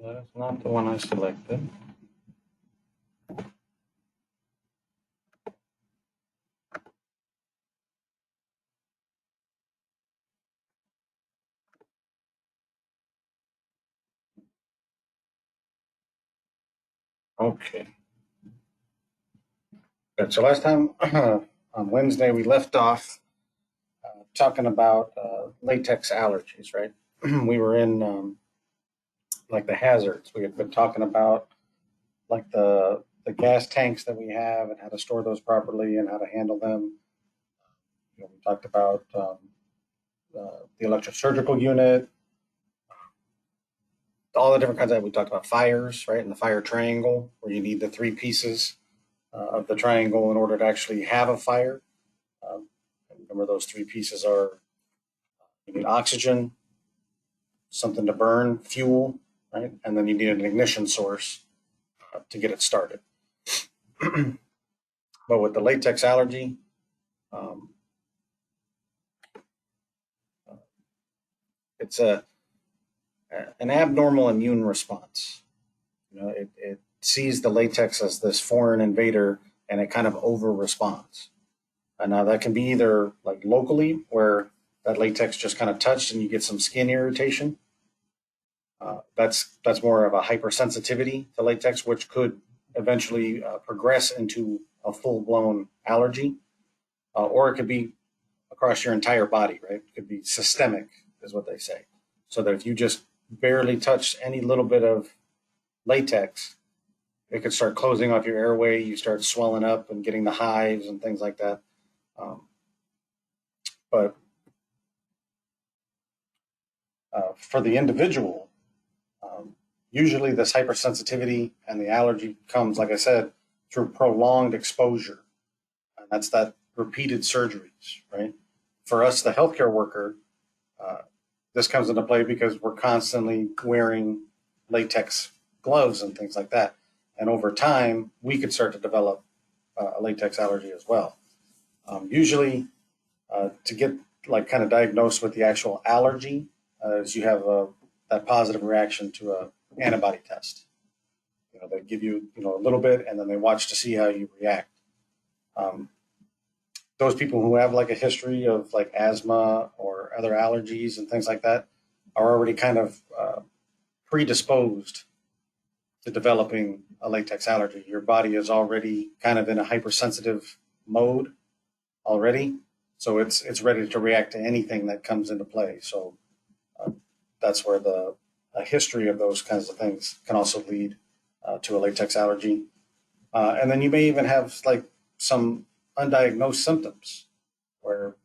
That is not the one I selected. Okay. Good. So last time on Wednesday, we left off talking about latex allergies, right? We were in like the hazards. We had been talking about like the gas tanks that we have and how to store those properly and how to handle them. We talked about the electrosurgical unit, all the different kinds of. We talked about fires, right, and the fire triangle, where you need the three pieces of the triangle in order to actually have a fire. Remember, those three pieces are you need oxygen, something to burn, fuel, right, and then you need an ignition source to get it started. But with the latex allergy, um, it's an abnormal immune response. It sees the latex as this foreign invader, and it kind of over responds. And now that can be either like locally, where that latex just kind of touched and you get some skin irritation. That's more of a hypersensitivity to latex, which could eventually progress into a full blown allergy, or it could be across your entire body. Right? It could be systemic, is what they say. So that if you just barely touch any little bit of latex, it could start closing off your airway. You start swelling up and getting the hives and things like that. Um, but for the individual, usually this hypersensitivity and the allergy comes, like I said, through prolonged exposure. And that's that repeated surgeries, right? For us, the healthcare worker, uh, this comes into play because we're constantly wearing latex gloves and things like that. And over time, we could start to develop a latex allergy as well. Usually, to get like kind of diagnosed with the actual allergy, is you have that positive reaction to a antibody test. They give you a little bit, and then they watch to see how you react. Um, those people who have like a history of like asthma or other allergies and things like that are already kind of predisposed to developing a latex allergy. Your body is already kind of in a hypersensitive mode already, so it's ready to react to anything that comes into play. So uh, that's where the a history of those kinds of things can also lead to a latex allergy. And then you may even have like some undiagnosed symptoms where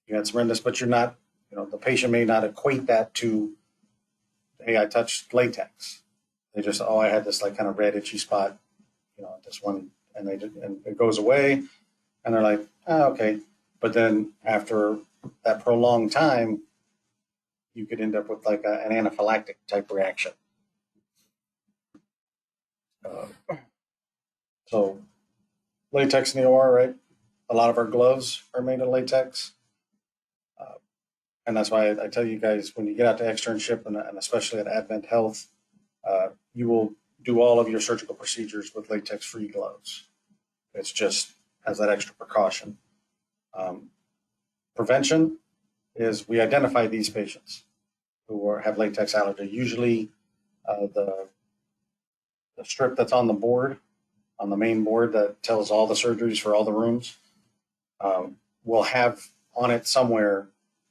you had some redness, but you're not, the patient may not equate that to, hey, I touched latex. They just, oh, I had this like kind of red itchy spot, this one, and and it goes away, and they're like, oh, okay. But then after that prolonged time, you could end up with like an anaphylactic type reaction. Uh, so latex in the OR, right? A lot of our gloves are made of latex. Uh, and that's why I tell you guys when you get out to externship and especially at Advent Health, you will do all of your surgical procedures with latex free gloves. It's just as that extra precaution. Um, prevention is we identify these patients have latex allergy. Usually, the strip that's on the board, on the main board that tells all the surgeries for all the rooms, will have on it somewhere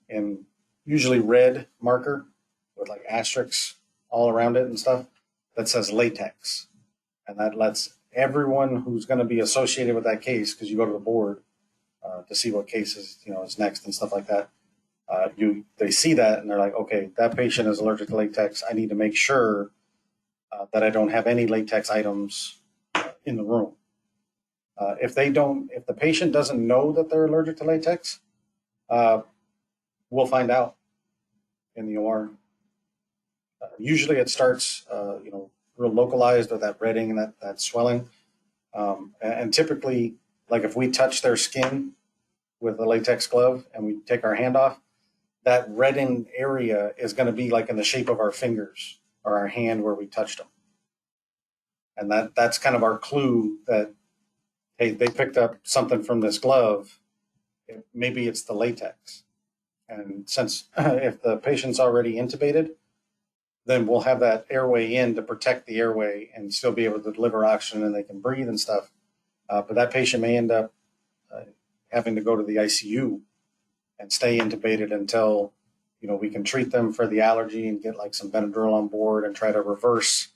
in usually red marker with like asterisks all around it and stuff that says latex. And that lets everyone who's going to be associated with that case, because you go to the board to see what cases is next and stuff like that. They see that and they're like, okay, that patient is allergic to latex. I need to make sure that I don't have any latex items in the room. If the patient doesn't know that they're allergic to latex, we'll find out in the OR. Usually, it starts, real localized with that redding and that swelling, and typically, like if we touch their skin with a latex glove and we take our hand off, that reddened area is going to be like in the shape of our fingers. or our hand where we touched them. And that's kind of our clue that, hey, they picked up something from this glove. Maybe it's the latex. And since if the patient's already intubated, then we'll have that airway in to protect the airway and still be able to deliver oxygen and they can breathe and stuff. But that patient may end up having to go to the ICU and stay intubated until, we can treat them for the allergy and get like some Benadryl on board and try to reverse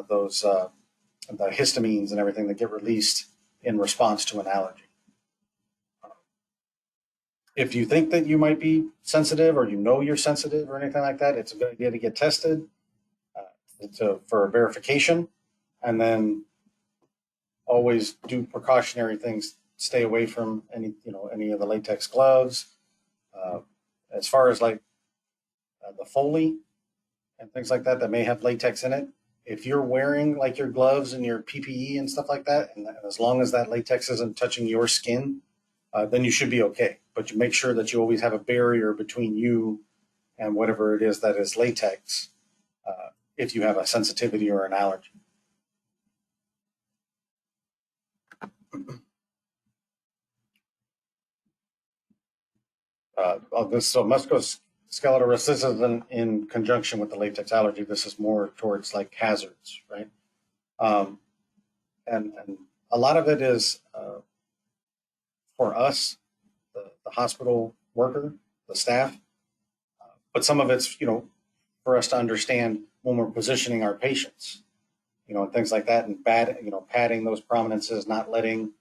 those the histamines and everything that get released in response to an allergy. If you think that you might be sensitive or you're sensitive or anything like that, it's a good idea to get tested for verification, and then always do precautionary things. Stay away from any of the latex gloves. As far as like the Foley and things like that may have latex in it, if you're wearing like your gloves and your PPE and stuff like that, and as long as that latex isn't touching your skin, then you should be okay. But you make sure that you always have a barrier between you and whatever it is that is latex, if you have a sensitivity or an allergy. So musculoskeletal risk, this isn't in conjunction with the latex allergy. This is more towards like hazards, right? And a lot of it is for us, the hospital worker, the staff, but some of it's, for us to understand when we're positioning our patients, and things like that, and padding those prominences, not letting,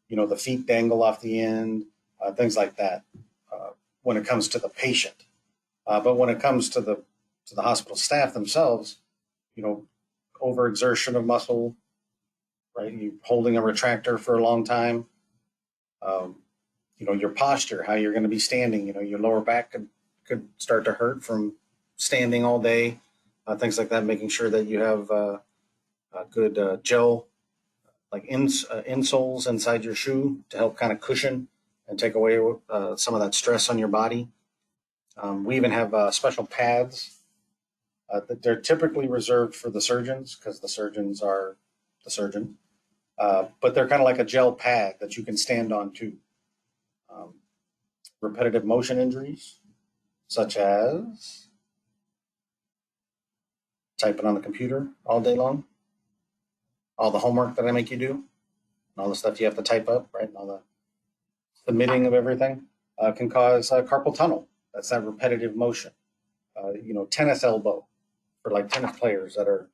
the feet dangle off the end, things like that, when it comes to the patient. But when it comes to the hospital staff themselves, overexertion of muscle, right? You holding a retractor for a long time, your posture, how you're going to be standing, your lower back could start to hurt from standing all day, things like that, making sure that you have a good gel, like insoles inside your shoe to help kind of cushion and take away some of that stress on your body. We even have special pads that they're typically reserved for the surgeons because the surgeons are the surgeon. But they're kind of like a gel pad that you can stand on too. Repetitive motion injuries, such as typing on the computer all day long, all the homework that I make you do, and all the stuff you have to type up, right? And all the submitting of everything can cause carpal tunnel. That's that repetitive motion. Tennis elbow for like tennis players that are,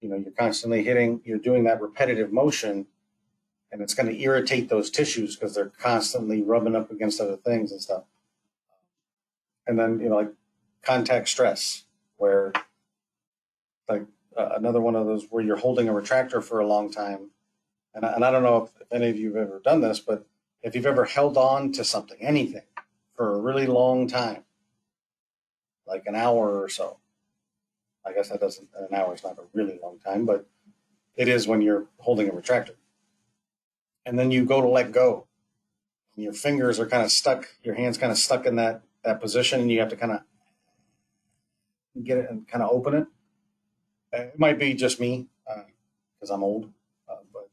you're constantly hitting, you're doing that repetitive motion, and it's going to irritate those tissues because they're constantly rubbing up against other things and stuff. And then, like contact stress, where like another one of those where you're holding a retractor for a long time. And I don't know if any of you have ever done this, but if you've ever held on to something, anything, for a really long time, like an hour or so. I guess an hour is not a really long time, but it is when you're holding a retractor. And then you go to let go. And your fingers are kind of stuck, your hand's kind of stuck in that position, and you have to kind of get it and kind of open it. It might be just me because I'm old, but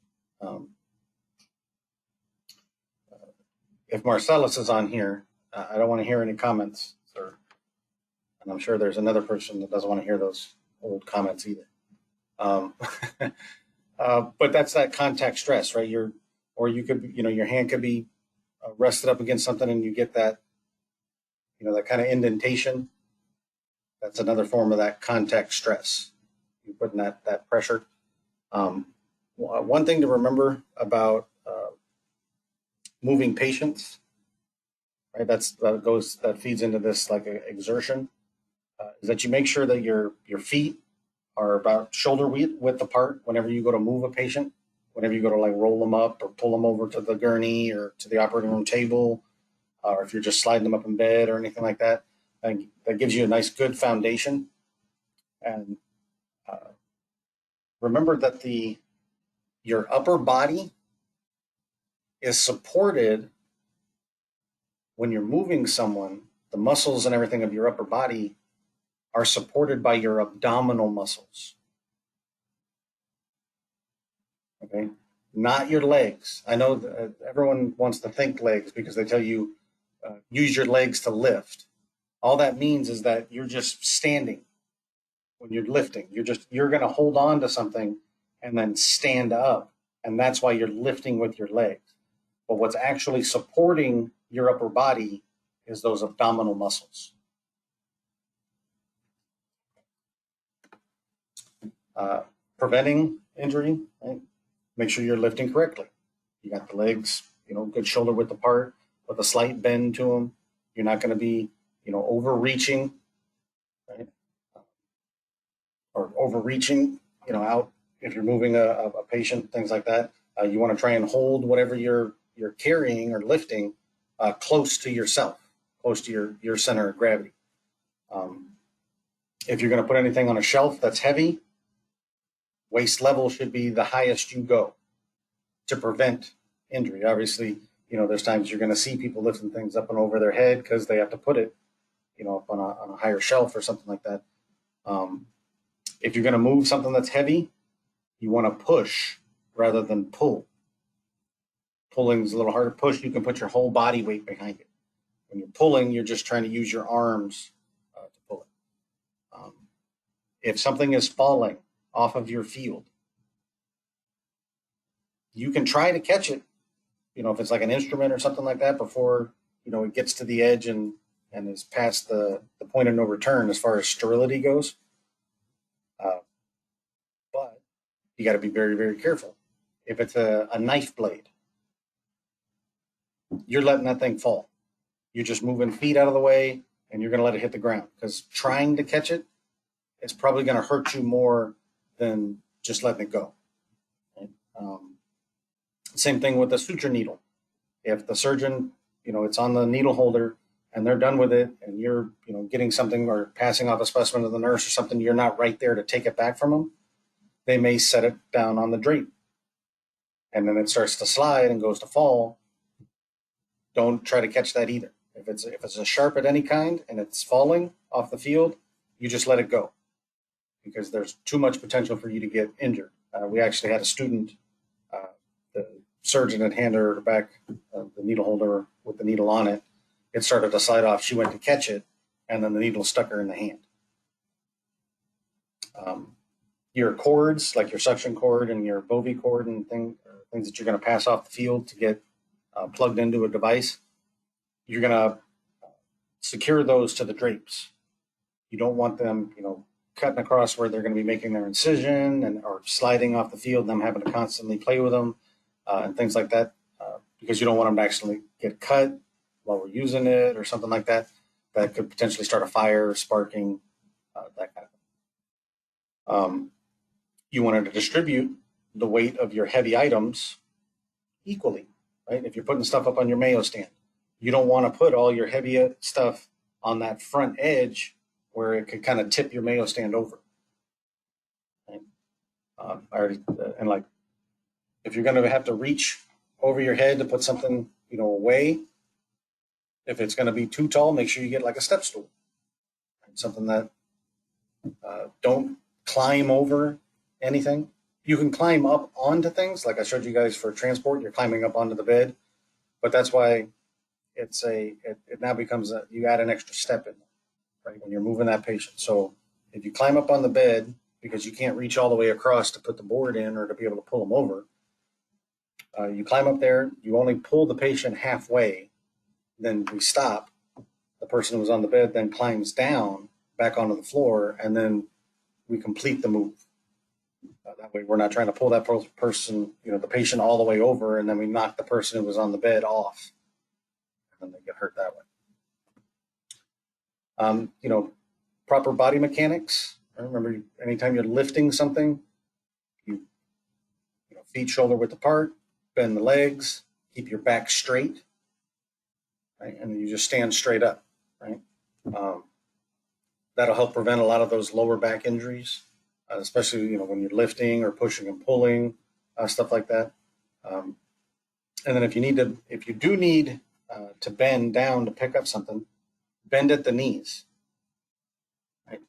if Marcellus is on here, I don't want to hear any comments, sir. And I'm sure there's another person that doesn't want to hear those old comments either. But that's that contact stress, right? You could, your hand could be rested up against something, and you get that, that kind of indentation. That's another form of that contact stress. You're putting that pressure. One thing to remember about moving patients, right? That feeds into this like exertion. Is that you make sure that your feet are about shoulder width apart whenever you go to move a patient, whenever you go to like roll them up or pull them over to the gurney or to the operating room table, or if you're just sliding them up in bed or anything like that. And that gives you a nice, good foundation. And remember that your upper body is supported when you're moving someone. The muscles and everything of your upper body are supported by your abdominal muscles. Okay, not your legs. I know everyone wants to think legs because they tell you use your legs to lift. All that means is that you're just standing when you're lifting. You're going to hold on to something and then stand up, and that's why you're lifting with your legs. But what's actually supporting your upper body is those abdominal muscles. Preventing injury, right? Make sure you're lifting correctly. You got the legs, good shoulder width apart with a slight bend to them. You're not going to be, overreaching, right? Or overreaching, out if you're moving a patient, things like that. You want to try and hold whatever you're carrying or lifting close to yourself, close to your center of gravity. If you're going to put anything on a shelf that's heavy, waist level should be the highest you go to prevent injury. Obviously, there's times you're going to see people lifting things up and over their head because they have to put it, up on a higher shelf or something like that. If you're going to move something that's heavy, you want to push rather than pull. Pulling is a little harder to push. You can put your whole body weight behind it. When you're pulling, you're just trying to use your arms to pull it. If something is falling off of your field, you can try to catch it, if it's like an instrument or something like that before, it gets to the edge and is past the point of no return as far as sterility goes. But you got to be very, very careful. If it's a knife blade, you're letting that thing fall. You're just moving feet out of the way and you're going to let it hit the ground because trying to catch it, it's probably going to hurt you more than just letting it go. Right? Same thing with the suture needle. If the surgeon, it's on the needle holder and they're done with it and you're, getting something or passing off a specimen to the nurse or something, you're not right there to take it back from them, they may set it down on the drape. And then it starts to slide and goes to fall. Don't try to catch that either. If it's a sharp at any kind and it's falling off the field, you just let it go because there's too much potential for you to get injured. We actually had a student, the surgeon had handed her back the needle holder with the needle on it. It started to slide off. She went to catch it, and then the needle stuck her in the hand. Your cords, like your suction cord and your Bovie cord and things that you're going to pass off the field to get plugged into a device, you're going to secure those to the drapes. You don't want them, cutting across where they're going to be making their incision or sliding off the field, them having to constantly play with them and things like that, because you don't want them to actually get cut while we're using it or something like that. That could potentially start a fire, sparking, that kind of thing. You want to distribute the weight of your heavy items equally, right? If you're putting stuff up on your Mayo stand, you don't want to put all your heavy stuff on that front edge where it could kind of tip your Mayo stand over. Right? And if you're going to have to reach over your head to put something, away, if it's going to be too tall, make sure you get like a step stool, right? Something that don't climb over anything. You can climb up onto things, like I showed you guys for transport. You're climbing up onto the bed, but that's why it now becomes you add an extra step in, right, when you're moving that patient. So if you climb up on the bed because you can't reach all the way across to put the board in or to be able to pull them over, you climb up there. You only pull the patient halfway, then we stop. The person who was on the bed then climbs down back onto the floor, and then we complete the move. That way we're not trying to pull that person, the patient all the way over, and then we knock the person who was on the bed off, and then they get hurt that way. Proper body mechanics. Remember, anytime you're lifting something, feet shoulder width apart, bend the legs, keep your back straight, right, and you just stand straight up, right. That'll help prevent a lot of those lower back injuries. Especially when you're lifting or pushing and pulling, stuff like that. And then if you do need to bend down to pick up something, bend at the knees. Right?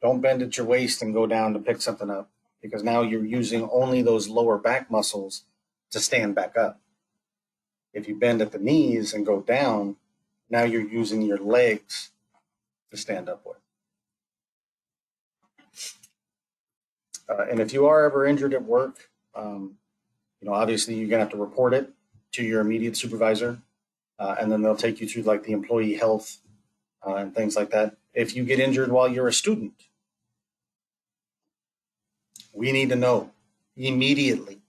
Don't bend at your waist and go down to pick something up, because now you're using only those lower back muscles to stand back up. If you bend at the knees and go down, now you're using your legs to stand up with. And if you are ever injured at work, obviously you're gonna have to report it to your immediate supervisor, and then they'll take you through like the employee health and things like that. If you get injured while you're a student, we need to know immediately.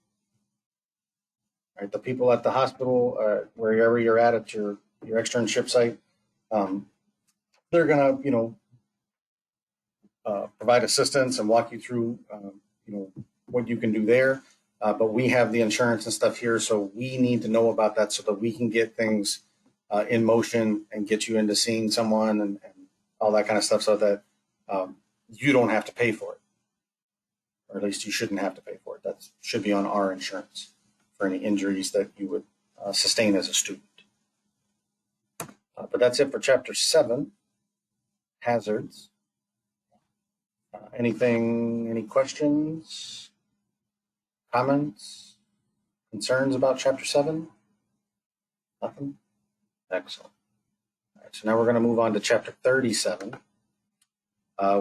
Right, the people at the hospital, wherever you're at your externship site, they're gonna provide assistance and walk you through what you can do there. But we have the insurance and stuff here, so we need to know about that so that we can get things in motion and get you into seeing someone and all that kind of stuff, so that you don't have to pay for it, or at least you shouldn't have to pay for it. That should be on our insurance for any injuries that you would sustain as a student. But that's it for Chapter 7, Hazards. Any questions, comments, concerns about Chapter 7? Nothing? Excellent. All right, so now we're going to move on to Chapter 37,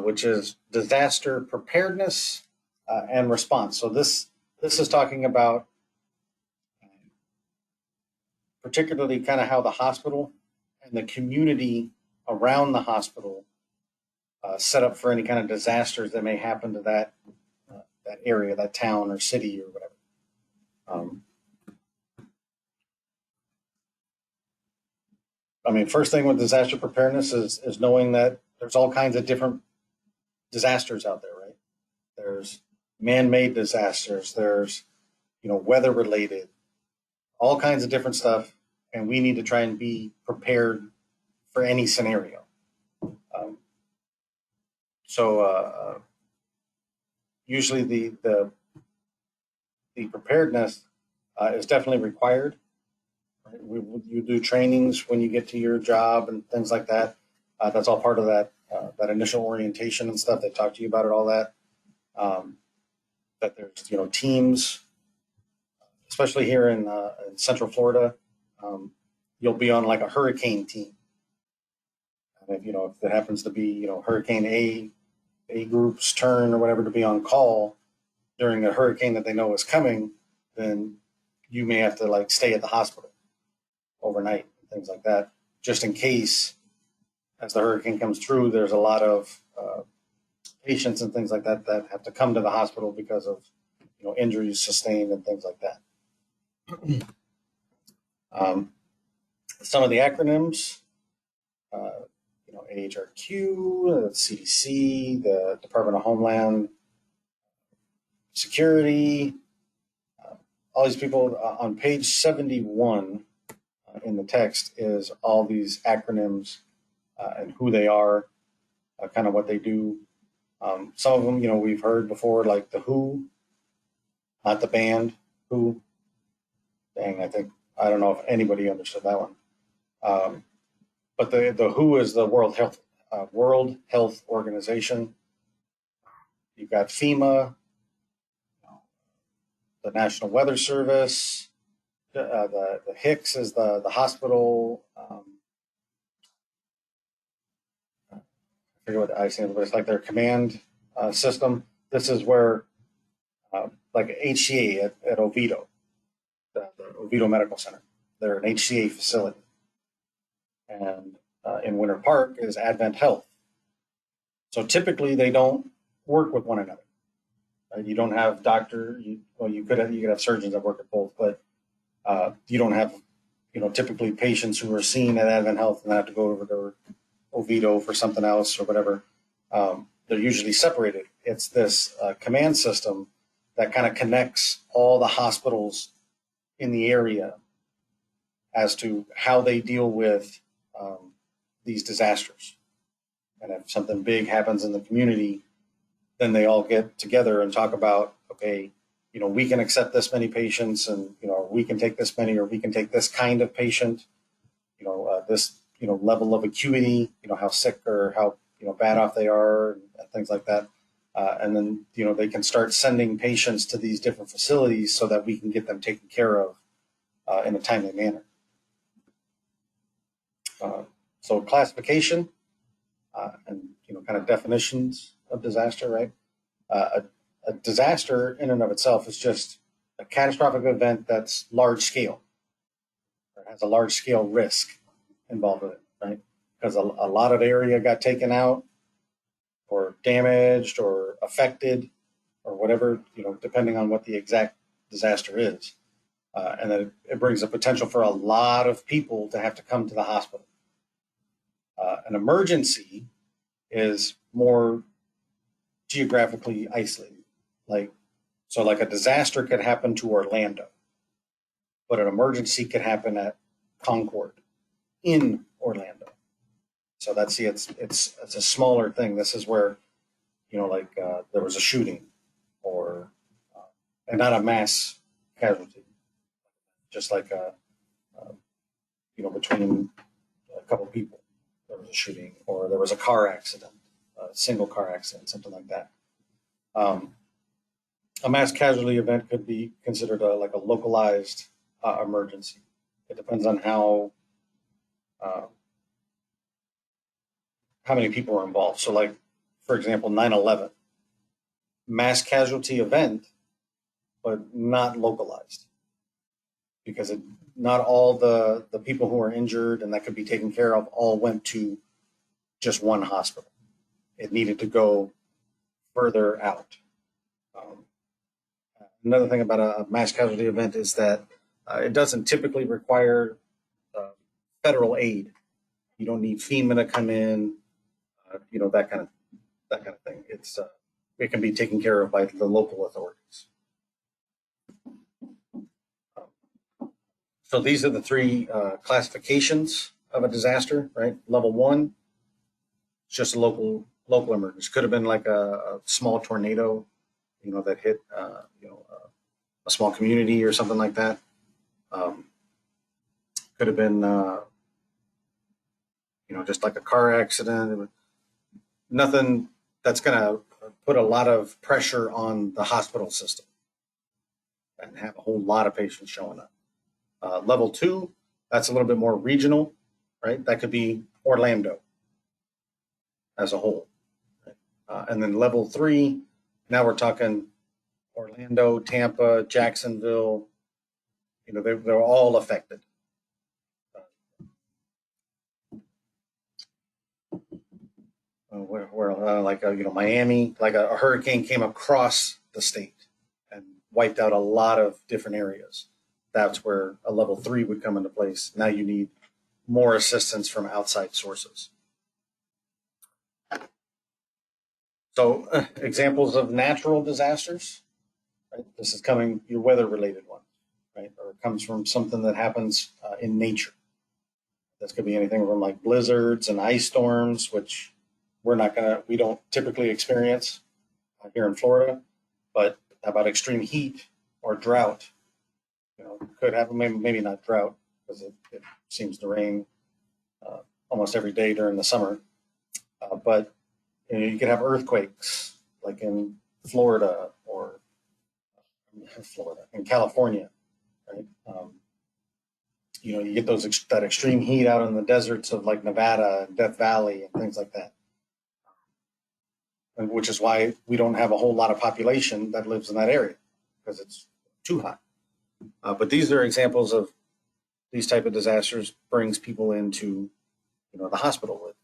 which is Disaster Preparedness and Response. So this is talking about particularly kind of how the hospital and the community around the hospital set up for any kind of disasters that may happen to that area, that town or city or whatever. First thing with disaster preparedness is knowing that there's all kinds of different disasters out there, right? There's man-made disasters, there's weather-related, all kinds of different stuff, and we need to try and be prepared for any scenario. So usually the preparedness is definitely required. Right? You do trainings when you get to your job and things like that. That's all part of that initial orientation and stuff. They talk to you about it, all that. That there's teams, especially here in Central Florida. You'll be on like a hurricane team. And if it happens to be Hurricane A group's turn or whatever to be on call during a hurricane that they know is coming, then you may have to like stay at the hospital overnight and things like that, just in case as the hurricane comes through, there's a lot of patients and things like that that have to come to the hospital because of injuries sustained and things like that. Some of the acronyms, AHRQ, the CDC, the Department of Homeland Security, all these people on page 71 in the text is all these acronyms and who they are, kind of what they do. Some of them, we've heard before, like the WHO, not the band, WHO. Dang, I don't know if anybody understood that one. But the WHO is the World Health Organization. You've got FEMA, the National Weather Service. The HICS is the hospital. I forget what the I stand for, but it's like their command system. This is where, like HCA at Oviedo, the Oviedo Medical Center. They're an HCA facility. And in Winter Park is Advent Health. So typically they don't work with one another. Right? You don't have you could have surgeons that work at both, but you don't have typically patients who are seen at Advent Health and have to go over to Oviedo for something else or whatever. They're usually separated. It's this command system that kind of connects all the hospitals in the area as to how they deal with these disasters. And if something big happens in the community, then they all get together and talk about, okay, we can accept this many patients, and we can take this many, or we can take this kind of patient, this level of acuity, how sick or how bad off they are, and things like that. And then, they can start sending patients to these different facilities so that we can get them taken care of in a timely manner. So classification and, kind of definitions of disaster, right? A disaster in and of itself is just a catastrophic event that's large scale, or has a large scale risk involved with it, right? Because a lot of area got taken out or damaged or affected or whatever, depending on what the exact disaster is. And then it brings a potential for a lot of people to have to come to the hospital. An emergency is more geographically isolated. Like a disaster could happen to Orlando, but an emergency could happen at Concord in Orlando. So it's a smaller thing. This is where, there was a shooting or, and not a mass casualty, just like between a couple people, there was a shooting or there was a car accident, a single car accident, something like that. A mass casualty event could be considered a localized emergency. It depends on how many people are involved. So, like, for example, 9/11, mass casualty event, but not localized, because not all the people who are injured and that could be taken care of all went to just one hospital. It needed to go further out. Another thing about a mass casualty event is that it doesn't typically require federal aid. You don't need FEMA to come in, that kind of thing. It can be taken care of by the local authorities. So these are the three classifications of a disaster, right? Level 1, it's just a local emergency. Could have been like a small tornado, that hit, a small community or something like that. Could have been, just like a car accident. Nothing that's going to put a lot of pressure on the hospital system and have a whole lot of patients showing up. Level 2, that's a little bit more regional, right? That could be Orlando as a whole. Right? And then level 3, now we're talking Orlando, Tampa, Jacksonville. They're all affected. Miami, like a hurricane came across the state and wiped out a lot of different areas. That's where a level 3 would come into place. Now you need more assistance from outside sources. So examples of natural disasters, right? This is your weather-related one, right? Or it comes from something that happens in nature. This could be anything from like blizzards and ice storms, which we don't typically experience here in Florida. But how about extreme heat or drought? Could happen, maybe not drought, because it seems to rain almost every day during the summer. But you could have earthquakes, like in Florida or in California, right? You get that extreme heat out in the deserts of like Nevada and Death Valley and things like that, which is why we don't have a whole lot of population that lives in that area, because it's too hot. But these are examples of these type of disasters brings people into, the hospital with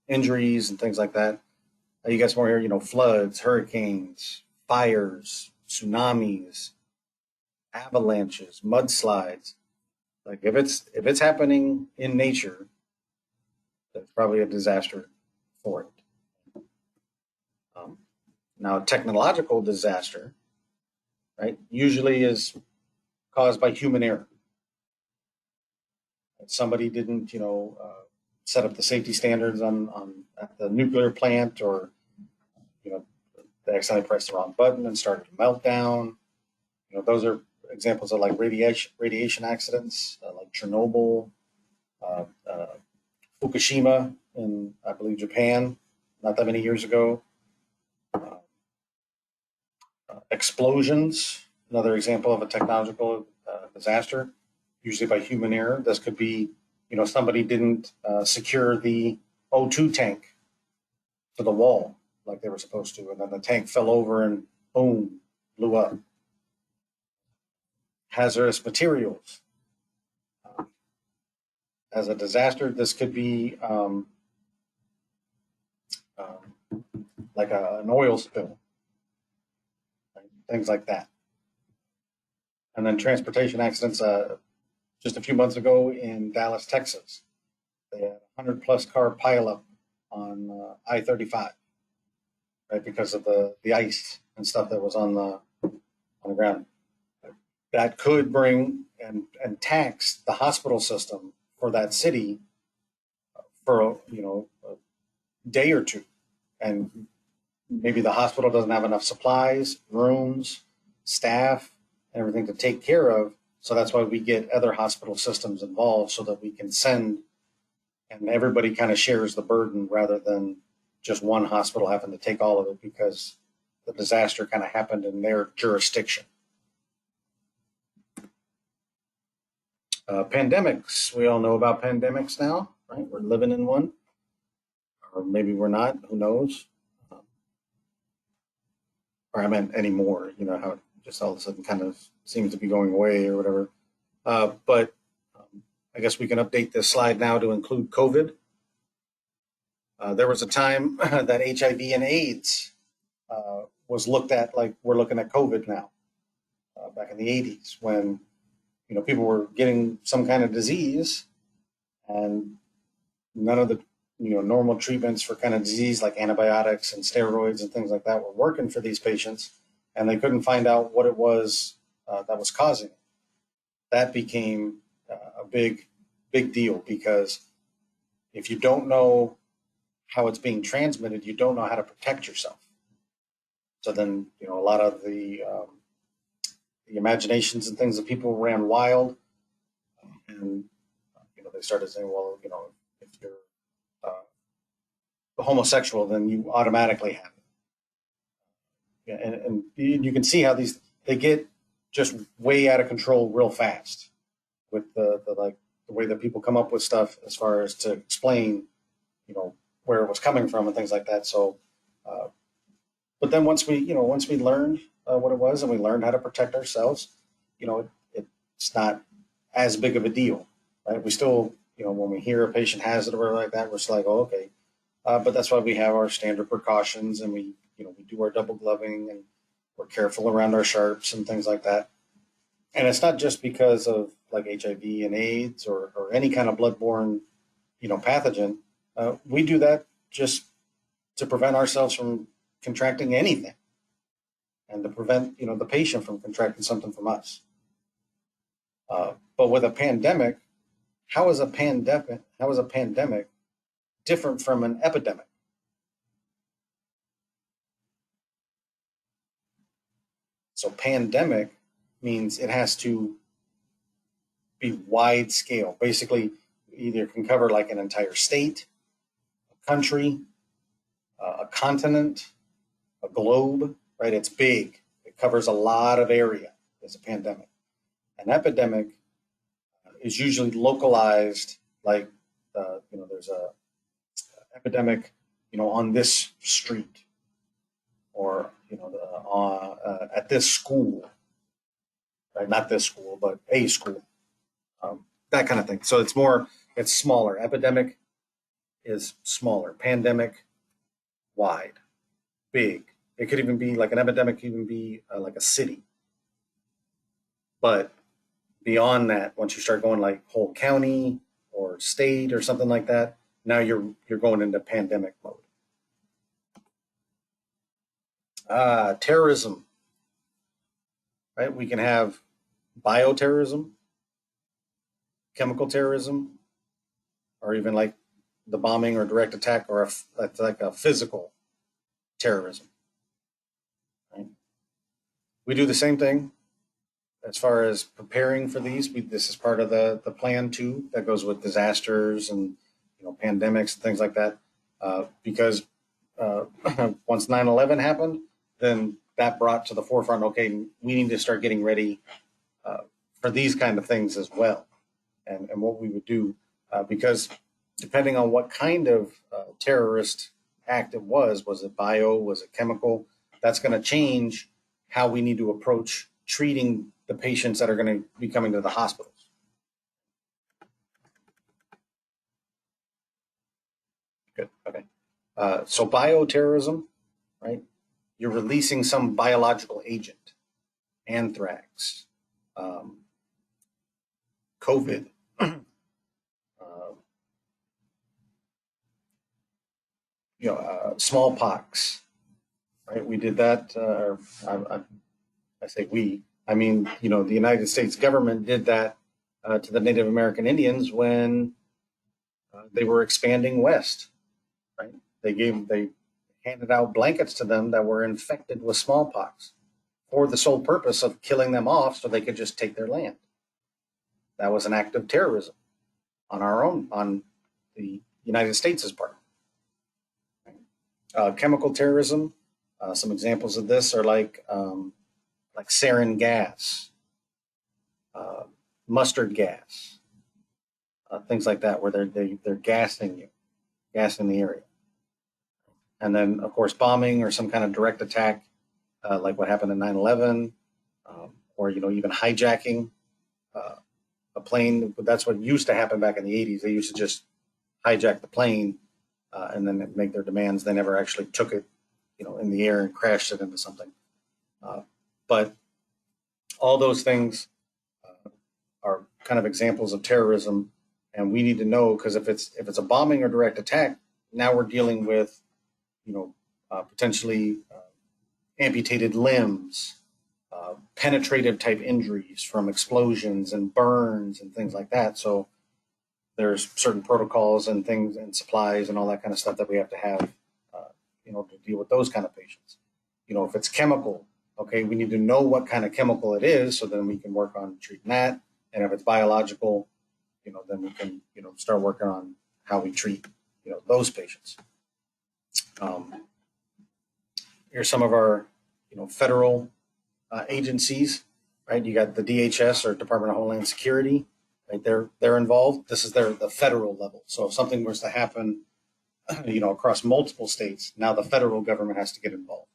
injuries and things like that. You got some more here, floods, hurricanes, fires, tsunamis, avalanches, mudslides. Like if it's happening in nature, that's probably a disaster for it. Now, technological disaster, right, usually is caused by human error. Somebody didn't, set up the safety standards at the nuclear plant, or they accidentally pressed the wrong button and started a meltdown. Those are examples of like radiation accidents, like Chernobyl, Fukushima in, I believe, Japan, not that many years ago. Explosions, another example of a technological disaster, usually by human error. This could be, somebody didn't secure the O2 tank to the wall like they were supposed to, and then the tank fell over and boom, blew up. Hazardous materials. As a disaster, this could be like an oil spill, right? Things like that. And then transportation accidents. Just a few months ago in Dallas, Texas, they had a 100+ car pileup on I-35, right, because of the ice and stuff that was on the ground. That could bring and tax the hospital system for that city for a day or two, and maybe the hospital doesn't have enough supplies, rooms, staff, and everything to take care of. So that's why we get other hospital systems involved so that we can send and everybody kind of shares the burden rather than just one hospital having to take all of it because the disaster kind of happened in their jurisdiction. Pandemics. We all know about pandemics now, right? We're living in one, or maybe we're not. Who knows? Or I meant anymore. You know how it just all of a sudden kind of seems to be going away or whatever. But I guess we can update this slide now to include COVID. There was a time that HIV and AIDS was looked at like we're looking at COVID now, back in the 80s when people were getting some kind of disease and none of the normal treatments for kind of disease like antibiotics and steroids and things like that were working for these patients, and they couldn't find out what it was that was causing it. That became a big deal because if you don't know how it's being transmitted, you don't know how to protect yourself. So then a lot of the imaginations and things that people ran wild, and they started saying, well, if you're homosexual, then you automatically have it. Yeah, and you can see how they get just way out of control real fast with the way that people come up with stuff as far as to explain, where it was coming from and things like that. So, but then once we learned what it was and we learned how to protect ourselves, it's not as big of a deal, right? We still, when we hear a patient has it or whatever like that, we're just like, oh, okay. But that's why we have our standard precautions, and we do our double gloving, and we're careful around our sharps and things like that. And it's not just because of like HIV and AIDS or any kind of bloodborne, pathogen. We do that just to prevent ourselves from contracting anything, and to prevent the patient from contracting something from us. But with a pandemic, how is a pandemic different from an epidemic? So pandemic means it has to be wide scale. Basically, either can cover like an entire state, a country, a continent, a globe, right? It's big. It covers a lot of area as a pandemic. An epidemic is usually localized, like, there's a epidemic, on this street, or at this school, right? Not this school, but a school, that kind of thing. So it's smaller. Epidemic is smaller. Pandemic, wide, big. It could even be like an epidemic, could even be like a city. But beyond that, once you start going like whole county or state or something like that, now you're going into pandemic mode. Terrorism, right? We can have bioterrorism, chemical terrorism, or even like the bombing or direct attack, or that's like a physical terrorism. Right? We do the same thing as far as preparing for these. This is part of the plan too, that goes with disasters and pandemics and things like that, because once 9/11 happened, then that brought to the forefront, okay, we need to start getting ready for these kind of things as well, and what we would do, because depending on what kind of terrorist act it was it bio, was it chemical, that's going to change how we need to approach treating the patients that are going to be coming to the hospitals. Good. Okay. So bioterrorism, right? You're releasing some biological agent, anthrax, COVID, uh, smallpox, right? We did that. I say we. I mean, the United States government did that to the Native American Indians when they were expanding west, right? They handed out blankets to them that were infected with smallpox for the sole purpose of killing them off so they could just take their land. That was an act of terrorism on the United States' part. Chemical terrorism. Some examples of this are like sarin gas, mustard gas, things like that, where they're gassing you, gassing the area. And then, of course, bombing or some kind of direct attack, like what happened in 9/11, or even hijacking a plane. That's what used to happen back in the 80s. They used to just hijack the plane and then make their demands. They never actually took it, in the air and crashed it into something. But all those things are kind of examples of terrorism, and we need to know, because if it's a bombing or direct attack, now we're dealing with potentially amputated limbs, penetrative type injuries from explosions and burns and things like that. So there's certain protocols and things and supplies and all that kind of stuff that we have to have in order to deal with those kind of patients. If it's chemical, okay, we need to know what kind of chemical it is, so then we can work on treating that. And if it's biological, then we can start working on how we treat those patients. Here's some of our federal agencies, right? You got the DHS, or Department of Homeland Security, right? They're involved. This is the federal level. So if something was to happen, across multiple states, now the federal government has to get involved.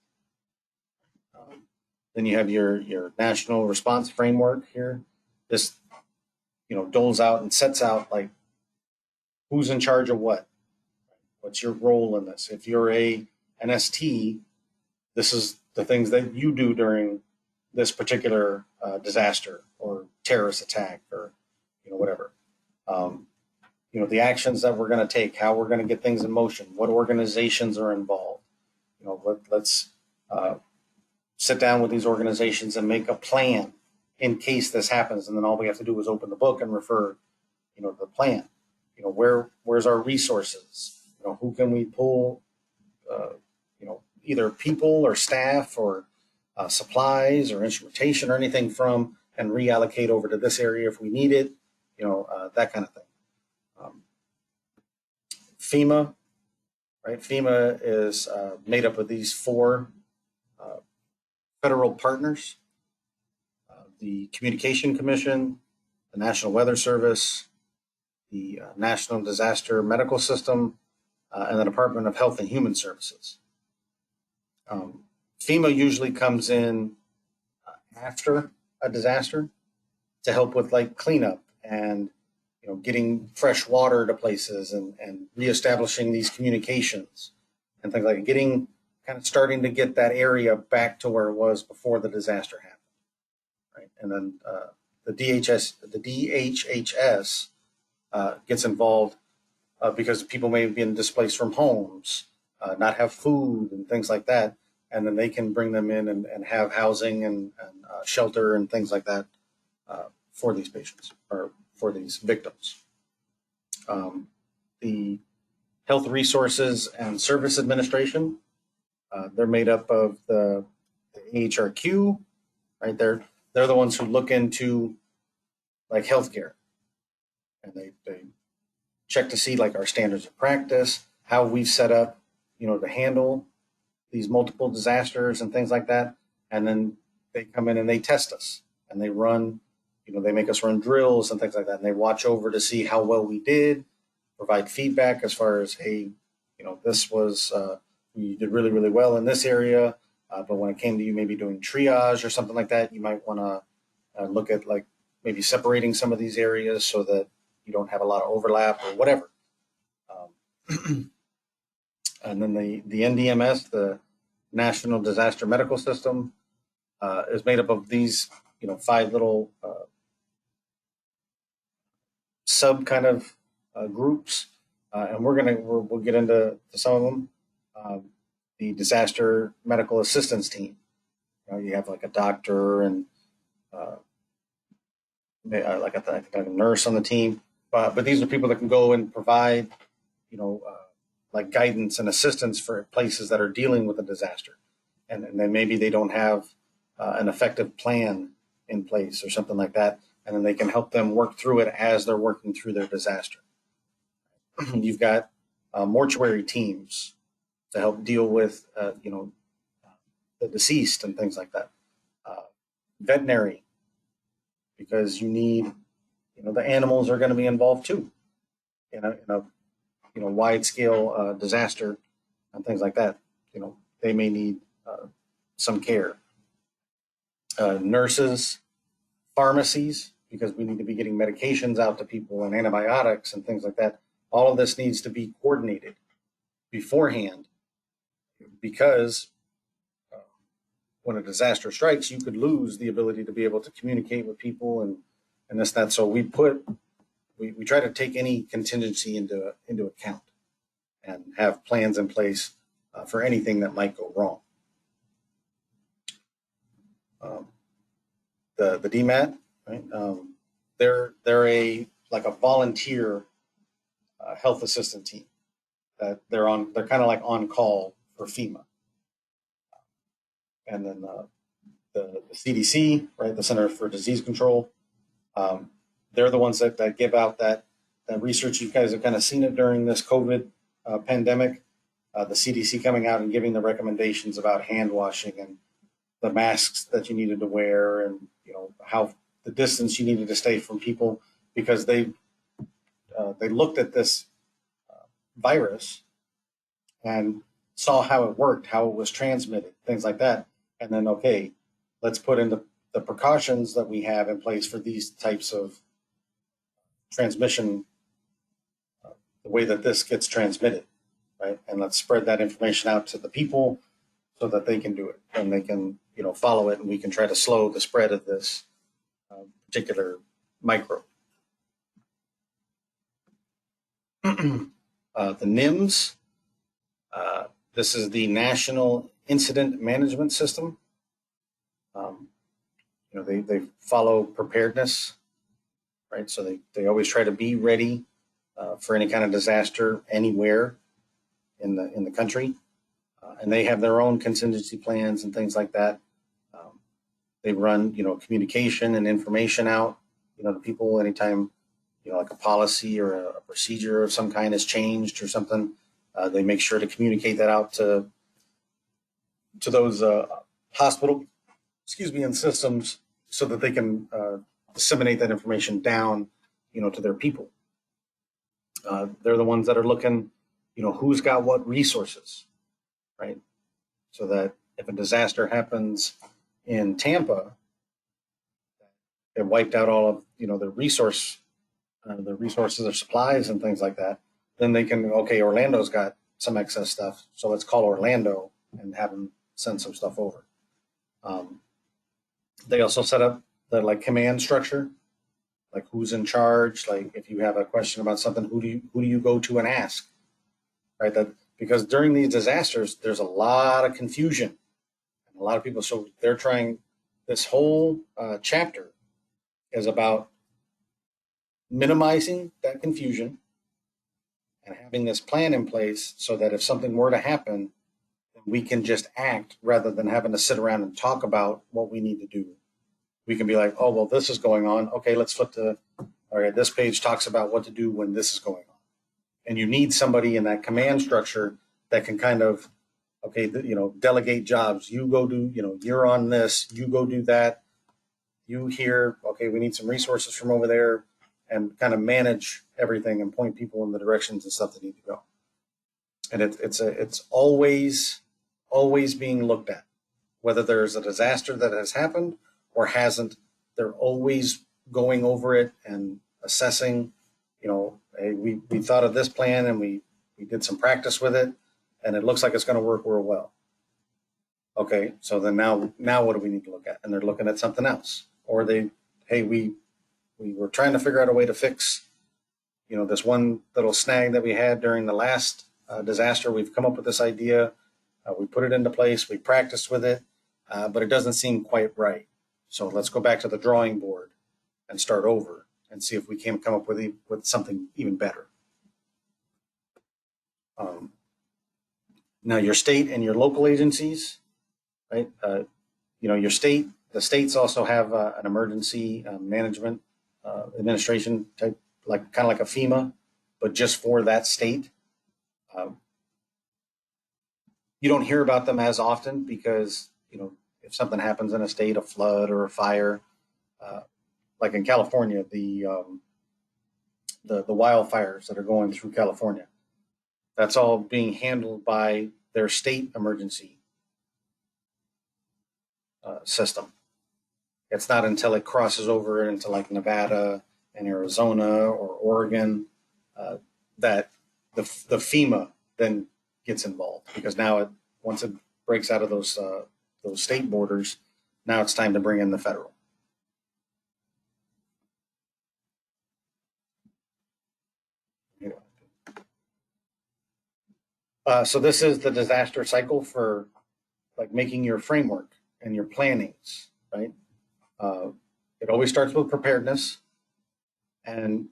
Then you have your national response framework here. This doles out and sets out like who's in charge of what. What's your role in this? If you're an ST, this is the things that you do during this particular disaster or terrorist attack or whatever. The actions that we're going to take, how we're going to get things in motion, what organizations are involved. Let's sit down with these organizations and make a plan in case this happens, and then all we have to do is open the book and refer the plan. Where's our resources? Who can we pull? Either people or staff or supplies or instrumentation or anything from, and reallocate over to this area if we need it. That kind of thing. FEMA, right? FEMA is made up of these four federal partners: the Communication Commission, the National Weather Service, the National Disaster Medical System, and the Department of Health and Human Services. FEMA usually comes in after a disaster to help with like cleanup and getting fresh water to places and reestablishing these communications and things like that, starting to get that area back to where it was before the disaster happened, right? And then the DHHS gets involved because people may have been displaced from homes, not have food and things like that, and then they can bring them in and have housing and shelter and things like that for these patients or for these victims. The Health Resources and Service Administration, they're made up of the AHRQ, right? They're the ones who look into like healthcare, and they check to see like our standards of practice, how we've set up, to handle these multiple disasters and things like that. And then they come in and they test us and they run, they make us run drills and things like that. And they watch over to see how well we did, provide feedback as far as, hey, this was, you did really, really well in this area. But when it came to you maybe doing triage or something like that, you might want to look at like maybe separating some of these areas so that you don't have a lot of overlap or whatever. And then the NDMS, the National Disaster Medical System, is made up of these, 5 little sub kind of groups, and we'll get into some of them. The Disaster Medical Assistance Team. You have like a doctor and like I think a nurse on the team, but these are people that can go and provide, like guidance and assistance for places that are dealing with a disaster, and then maybe they don't have an effective plan in place or something like that, and then they can help them work through it as they're working through their disaster. You've got mortuary teams to help deal with, the deceased and things like that. Veterinary, because you need, the animals are going to be involved too, in a wide scale disaster and things like that. They may need some care. Nurses, pharmacies, because we need to be getting medications out to people and antibiotics and things like that. All of this needs to be coordinated beforehand, because when a disaster strikes, you could lose the ability to be able to communicate with people and this, that. So we try to take any contingency into account and have plans in place for anything that might go wrong. The DMAT, right? They're a volunteer health assistant team that they're kind of like on call for FEMA. And then the CDC, right, the Center for Disease Control, they're the ones that give out that research. You guys have kind of seen it during this COVID pandemic. The CDC coming out and giving the recommendations about hand washing and the masks that you needed to wear, and how the distance you needed to stay from people, because they looked at this virus and saw how it worked, how it was transmitted, things like that. And then, okay, let's put in the precautions that we have in place for these types of transmission, the way that this gets transmitted, right? And let's spread that information out to the people so that they can do it and they can, follow it, and we can try to slow the spread of this particular microbe. The NIMS, this is the National Incident Management System. They follow preparedness, right? So they always try to be ready for any kind of disaster anywhere in the country, and they have their own contingency plans and things like that. They run communication and information out to people anytime like a policy or a procedure of some kind has changed or something. They make sure to communicate that out to those hospital, and systems, so that they can disseminate that information down, to their people. They're the ones that are looking, who's got what resources, right? So that if a disaster happens in Tampa, it wiped out all of, the resources or supplies and things like that, then they can, okay, Orlando's got some excess stuff, so let's call Orlando and have them send some stuff over. They also set up the command structure, like who's in charge. Like if you have a question about something, who do you go to and ask, right? That because during these disasters, there's a lot of confusion and a lot of people. So they're trying. This whole chapter is about minimizing that confusion and having this plan in place so that if something were to happen, we can just act rather than having to sit around and talk about what we need to do. We can be like, oh, well, this is going on. Okay, let's flip to, all right, this page talks about what to do when this is going on. And you need somebody in that command structure that can kind of, okay, delegate jobs. You go do, you're on this, you go do that. You here, okay, we need some resources from over there, and kind of manage everything and point people in the directions and stuff that need to go. And it's always being looked at, whether there's a disaster that has happened or hasn't. They're always going over it and assessing. Hey, we thought of this plan and we did some practice with it, and it looks like it's going to work real well. Okay, so then now what do we need to look at? And they're looking at something else, or hey, we were trying to figure out a way to fix, this one little snag that we had during the last disaster. We've come up with this idea. We put it into place. We practiced with it, but it doesn't seem quite right. So let's go back to the drawing board and start over and see if we can come up with something even better. Now, your state and your local agencies, right? The states also have an emergency management administration type, kind of like a FEMA, but just for that state. You don't hear about them as often because, if something happens in a state, a flood or a fire, like in California, the wildfires that are going through California, that's all being handled by their state emergency system. It's not until it crosses over into like Nevada and Arizona or Oregon that the FEMA then gets involved, because now once it breaks out of those state borders, now it's time to bring in the federal. So this is the disaster cycle for like making your framework and your plannings, right? It always starts with preparedness, and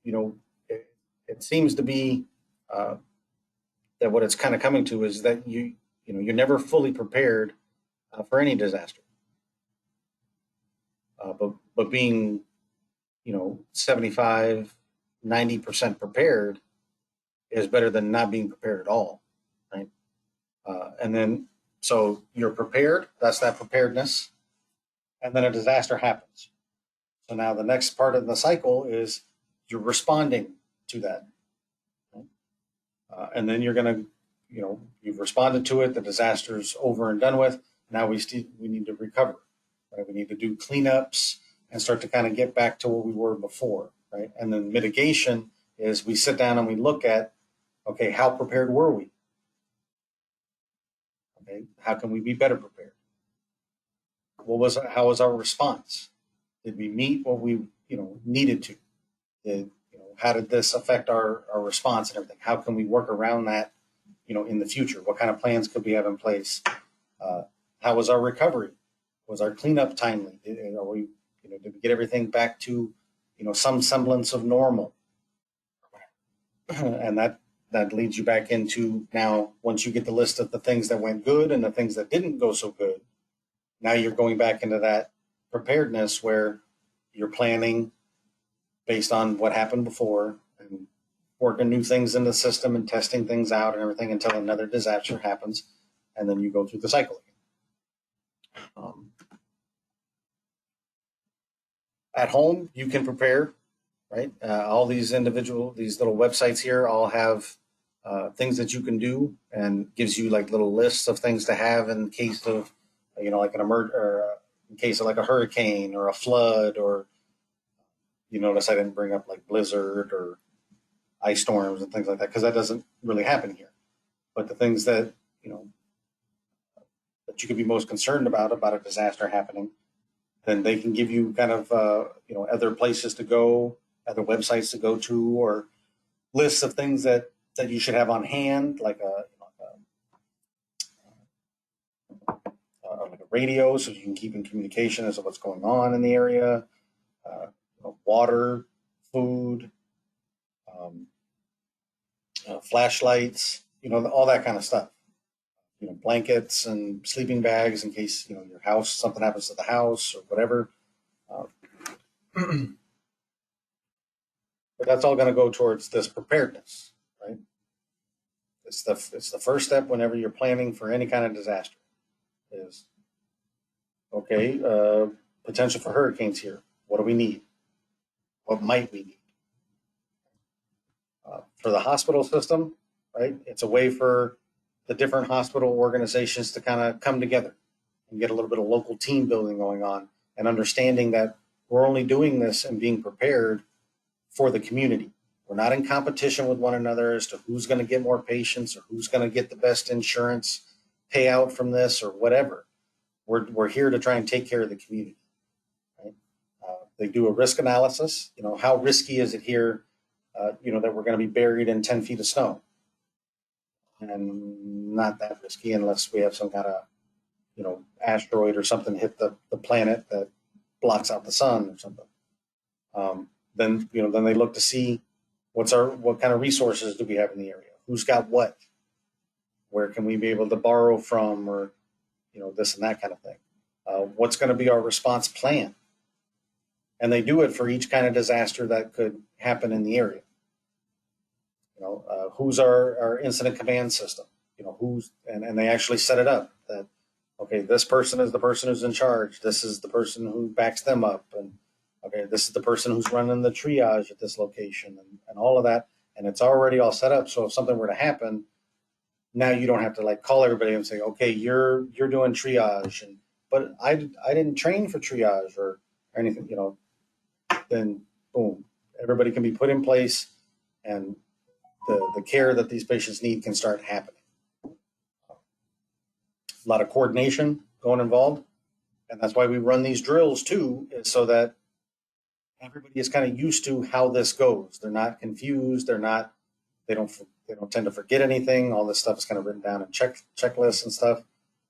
it seems to be that what it's kind of coming to is that you're never fully prepared for any disaster, but being 75, 90% prepared is better than not being prepared at all, right? And then so you're prepared. That's that preparedness, and then a disaster happens. So now the next part of the cycle is you're responding to that. And then you're going to, you've responded to it. The disaster's over and done with. Now we need to recover, right? We need to do cleanups and start to kind of get back to what we were before, right? And then mitigation is we sit down and we look at, okay, how prepared were we? Okay, how can we be better prepared? How was our response? Did we meet what we, needed to? How did this affect our response and everything? How can we work around that, in the future? What kind of plans could we have in place? How was our recovery? Was our cleanup timely? Did we get everything back to, some semblance of normal? And that leads you back into now, once you get the list of the things that went good and the things that didn't go so good, now you're going back into that preparedness where you're planning based on what happened before and working new things in the system and testing things out and everything until another disaster happens, and then you go through the cycle again. At home, you can prepare, right? All these little websites here all have things that you can do, and gives you like little lists of things to have in case of, like in case of like a hurricane or a flood, or you notice I didn't bring up like blizzard or ice storms and things like that, because that doesn't really happen here. But the things that, that you could be most concerned about a disaster happening, then they can give you kind of, other places to go, other websites to go to, or lists of things that you should have on hand, like like a radio, so you can keep in communication as to what's going on in the area, water, food, flashlights, all that kind of stuff. Blankets and sleeping bags in case your house, something happens to the house or whatever. But that's all going to go towards this preparedness, right? It's the first step whenever you're planning for any kind of disaster. Is okay. Potential for hurricanes here. What do we need? What might we need? For the hospital system, right? It's a way for the different hospital organizations to kind of come together and get a little bit of local team building going on, and understanding that we're only doing this and being prepared for the community. We're not in competition with one another as to who's going to get more patients or who's going to get the best insurance payout from this or whatever. We're here to try and take care of the community. Right? They do a risk analysis. How risky is it here? That we're going to be buried in 10 feet of snow, and not that risky unless we have some kind of asteroid or something hit the planet that blocks out the sun or something. Then they look to see what kind of resources do we have in the area, who's got what, where can we be able to borrow from, or this and that kind of thing. What's going to be our response plan? And they do it for each kind of disaster that could happen in the area. Who's our incident command system? And they actually set it up that, okay, this person is the person who's in charge. This is the person who backs them up. And okay, this is the person who's running the triage at this location, and all of that. And it's already all set up. So if something were to happen, now you don't have to like call everybody and say, okay, you're doing triage. But I didn't train for triage or anything, then boom, everybody can be put in place, and the care that these patients need can start happening. A lot of coordination going involved, and that's why we run these drills too, is so that everybody is kind of used to how this goes. They're not confused. They don't tend to forget anything. All this stuff is kind of written down in checklists and stuff.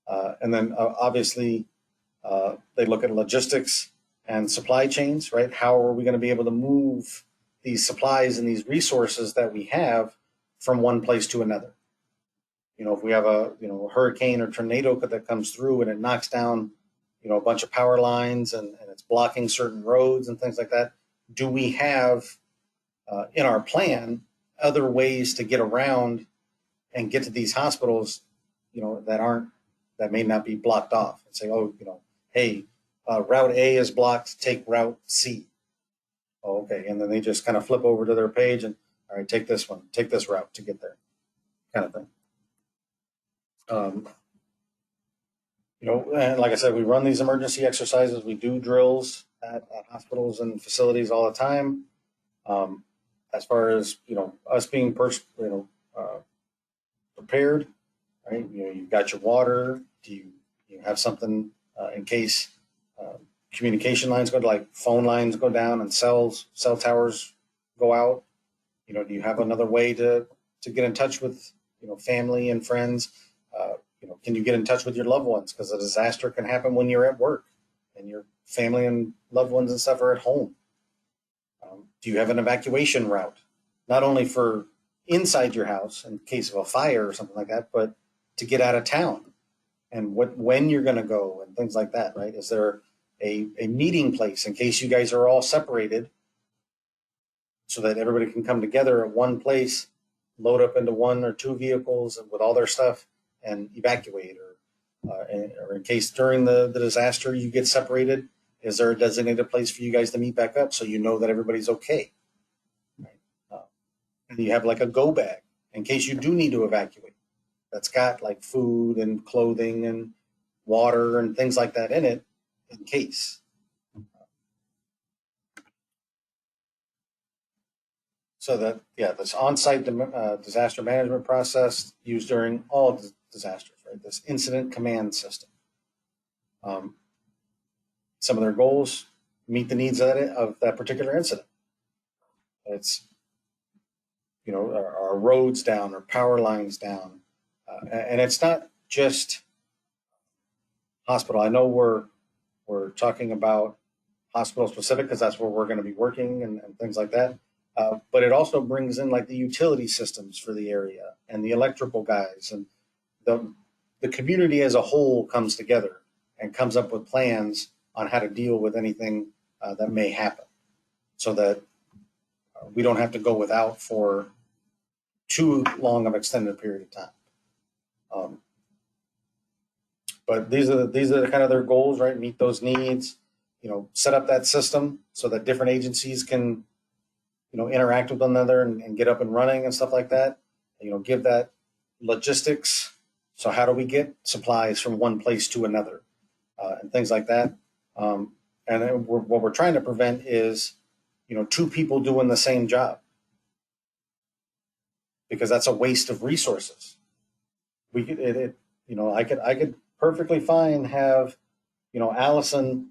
And then obviously they look at logistics and supply chains, right? How are we going to be able to move these supplies and these resources that we have from one place to another? If we have a hurricane or tornado that comes through and it knocks down a bunch of power lines and it's blocking certain roads and things like that, do we have in our plan other ways to get around and get to these hospitals that may not be blocked off, and say, hey, route A is blocked, take route C. Oh, okay. And then they just kind of flip over to their page and, all right, take this one, take this route to get there, kind of thing. And like I said, we run these emergency exercises. We do drills at hospitals and facilities all the time. As far as, us being prepared, right? You've got your water. Do you have something in case communication lines go, like phone lines go down and cell towers go out? Do you have another way to get in touch with family and friends? Can you get in touch with your loved ones? Because a disaster can happen when you're at work and your family and loved ones and stuff are at home. Do you have an evacuation route, not only for inside your house in case of a fire or something like that, but to get out of town, and when you're going to go and things like that, right? Is there a meeting place in case you guys are all separated, so that everybody can come together at one place, load up into one or two vehicles with all their stuff and evacuate, or in case during the disaster you get separated, is there a designated place for you guys to meet back up so you know that everybody's okay? Right? And you have like a go bag in case you do need to evacuate, that's got like food and clothing and water and things like that in it, in case. So that, this on-site disaster management process used during all disasters, right? This incident command system. Some of their goals: meet the needs of that particular incident. It's, our roads down or power lines down. And it's not just hospital. I know we're talking about hospital specific because that's where we're going to be working and things like that. But it also brings in like the utility systems for the area and the electrical guys, and the community as a whole comes together and comes up with plans on how to deal with anything that may happen, so that we don't have to go without for too long of extended period of time. Um, but these are the kind of their goals, right? Meet those needs, set up that system so that different agencies can, interact with one another and get up and running and stuff like that. Give that logistics. So how do we get supplies from one place to another, and things like that. Um, and what we're trying to prevent is, two people doing the same job, because that's a waste of resources. We could, I could perfectly fine have, Allison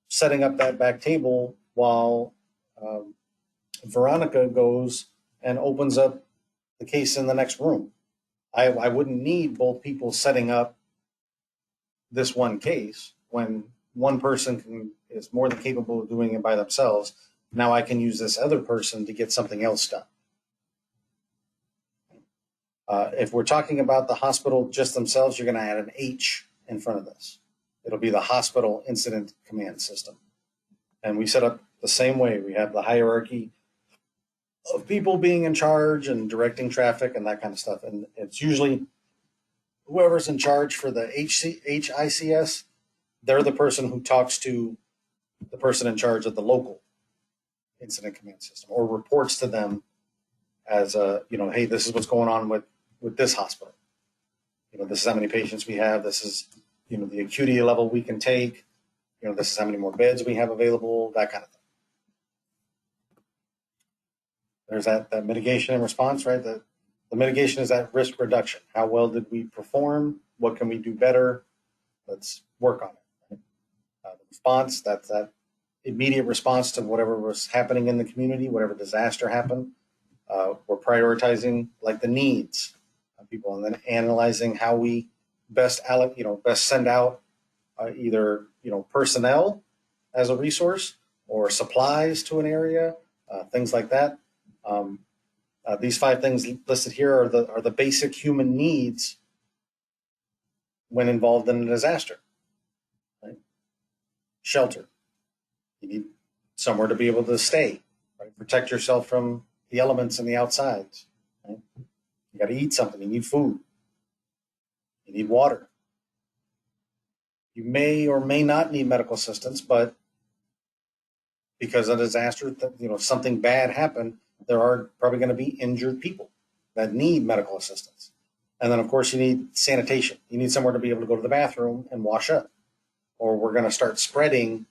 setting up that back table while um, Veronica goes and opens up the case in the next room. I wouldn't need both people setting up this one case when one person is more than capable of doing it by themselves. Now I can use this other person to get something else done. If we're talking about the hospital just themselves, you're going to add an H in front of this. It'll be the Hospital Incident Command System. And we set up the same way. We have the hierarchy of people being in charge and directing traffic and that kind of stuff. And it's usually whoever's in charge for the HICS, they're the person who talks to the person in charge of the local incident command system, or reports to them as hey, this is what's going on with this hospital. This is how many patients we have. This is, the acuity level we can take. This is how many more beds we have available, that kind of thing. There's that mitigation and response, right? The mitigation is that risk reduction. How well did we perform? What can we do better? Let's work on it. Right? The response, that's that immediate response to whatever was happening in the community, whatever disaster happened. We're prioritizing like the needs of people, and then analyzing how we best send out either personnel as a resource or supplies to an area, things like that. These 5 things listed here are the basic human needs when involved in a disaster. Right? Shelter. You need somewhere to be able to stay. Right? Protect yourself from the elements and the outsides. Right? You got to eat something. You need food. You need water. You may or may not need medical assistance, but because of a disaster, something bad happened, there are probably going to be injured people that need medical assistance. And then, of course, you need sanitation. You need somewhere to be able to go to the bathroom and wash up, or we're going to start spreading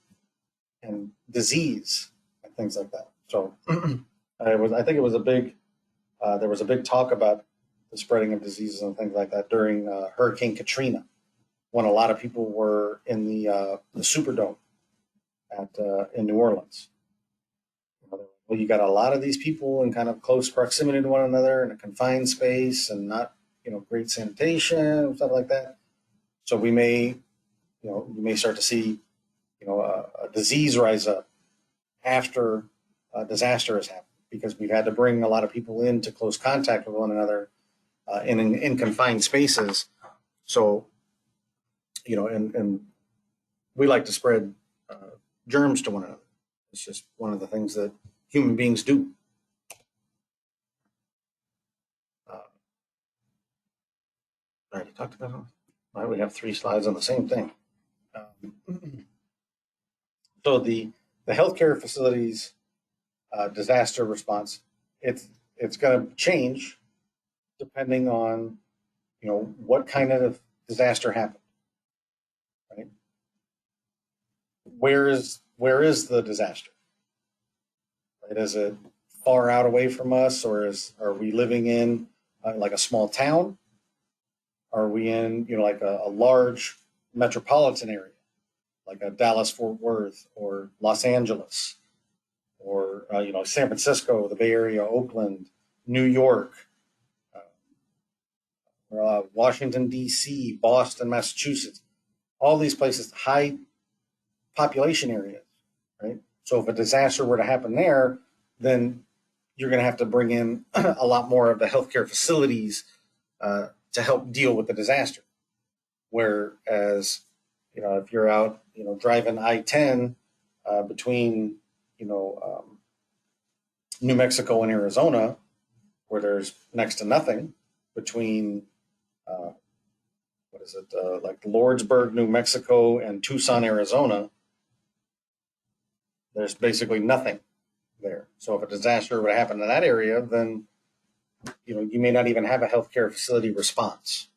and disease and things like that. So I think it was a big, there was a big talk about the spreading of diseases and things like that during Hurricane Katrina, when a lot of people were in the Superdome in New Orleans. Well, you got a lot of these people in kind of close proximity to one another in a confined space, and not great sanitation and stuff like that. So we may start to see a disease rise up after a disaster has happened, because we've had to bring a lot of people into close contact with one another in confined spaces. So and we like to spread germs to one another. It's just one of the things that human beings do. I already talked about it. Why we have 3 slides on the same thing. So the healthcare facilities disaster response, it's going to change depending on what kind of disaster happened. Right? Where is the disaster? Right? Is it far out away from us, or are we living in like a small town? Are we in like a large metropolitan area, like a Dallas Fort Worth or Los Angeles, or San Francisco, the Bay Area, Oakland, New York, Washington D.C., Boston, Massachusetts? All these places, high population areas, right? So if a disaster were to happen there, then you're going to have to bring in a lot more of the healthcare facilities to help deal with the disaster. Whereas, if you're out, driving I-10 between, New Mexico and Arizona, where there's next to nothing between uh, what is it, like Lordsburg, New Mexico, and Tucson, Arizona. There's basically nothing there. So if a disaster would happen in that area, then you may not even have a healthcare facility response.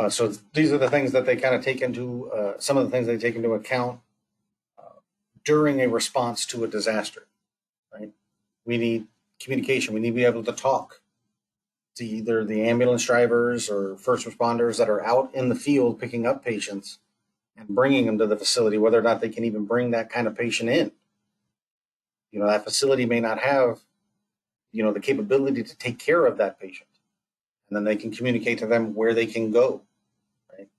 So these are the things that they kind of take into some of the things they take into account during a response to a disaster. Right? We need communication. We need to be able to talk to either the ambulance drivers or first responders that are out in the field picking up patients and bringing them to the facility, whether or not they can even bring that kind of patient in. That facility may not have, the capability to take care of that patient. And then they can communicate to them where they can go, right?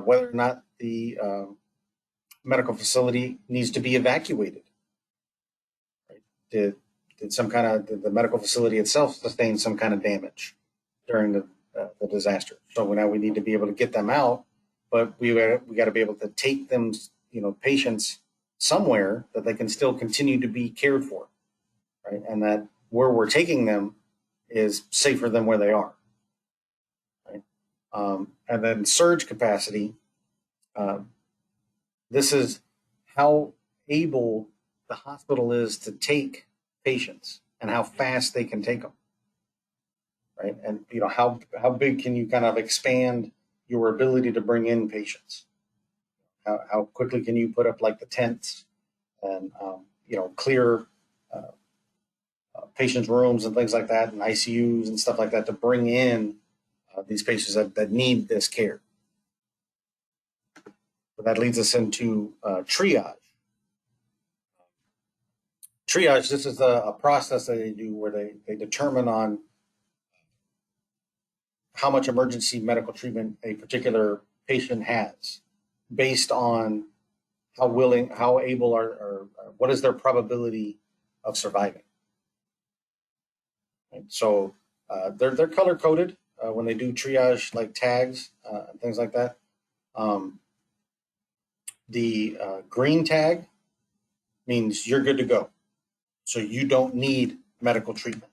Whether or not the medical facility needs to be evacuated. Right? Did the medical facility itself sustain some kind of damage during the disaster? So now we need to be able to get them out, but we got to be able to take them, patients somewhere that they can still continue to be cared for, right? And that where we're taking them is safer than where they are, right? And then surge capacity. This is how able the hospital is to take patients and how fast they can take them, right? And how big can you kind of expand your ability to bring in patients? How quickly can you put up like the tents and clear patients' rooms and things like that, and ICUs and stuff like that to bring in these patients that need this care. But that leads us into triage. Triage, this is a process that they do where they determine on how much emergency medical treatment a particular patient has based on how willing, how able, or what is their probability of surviving. Right? So they're color coded when they do triage, like tags and things like that. The green tag means you're good to go, so you don't need medical treatment.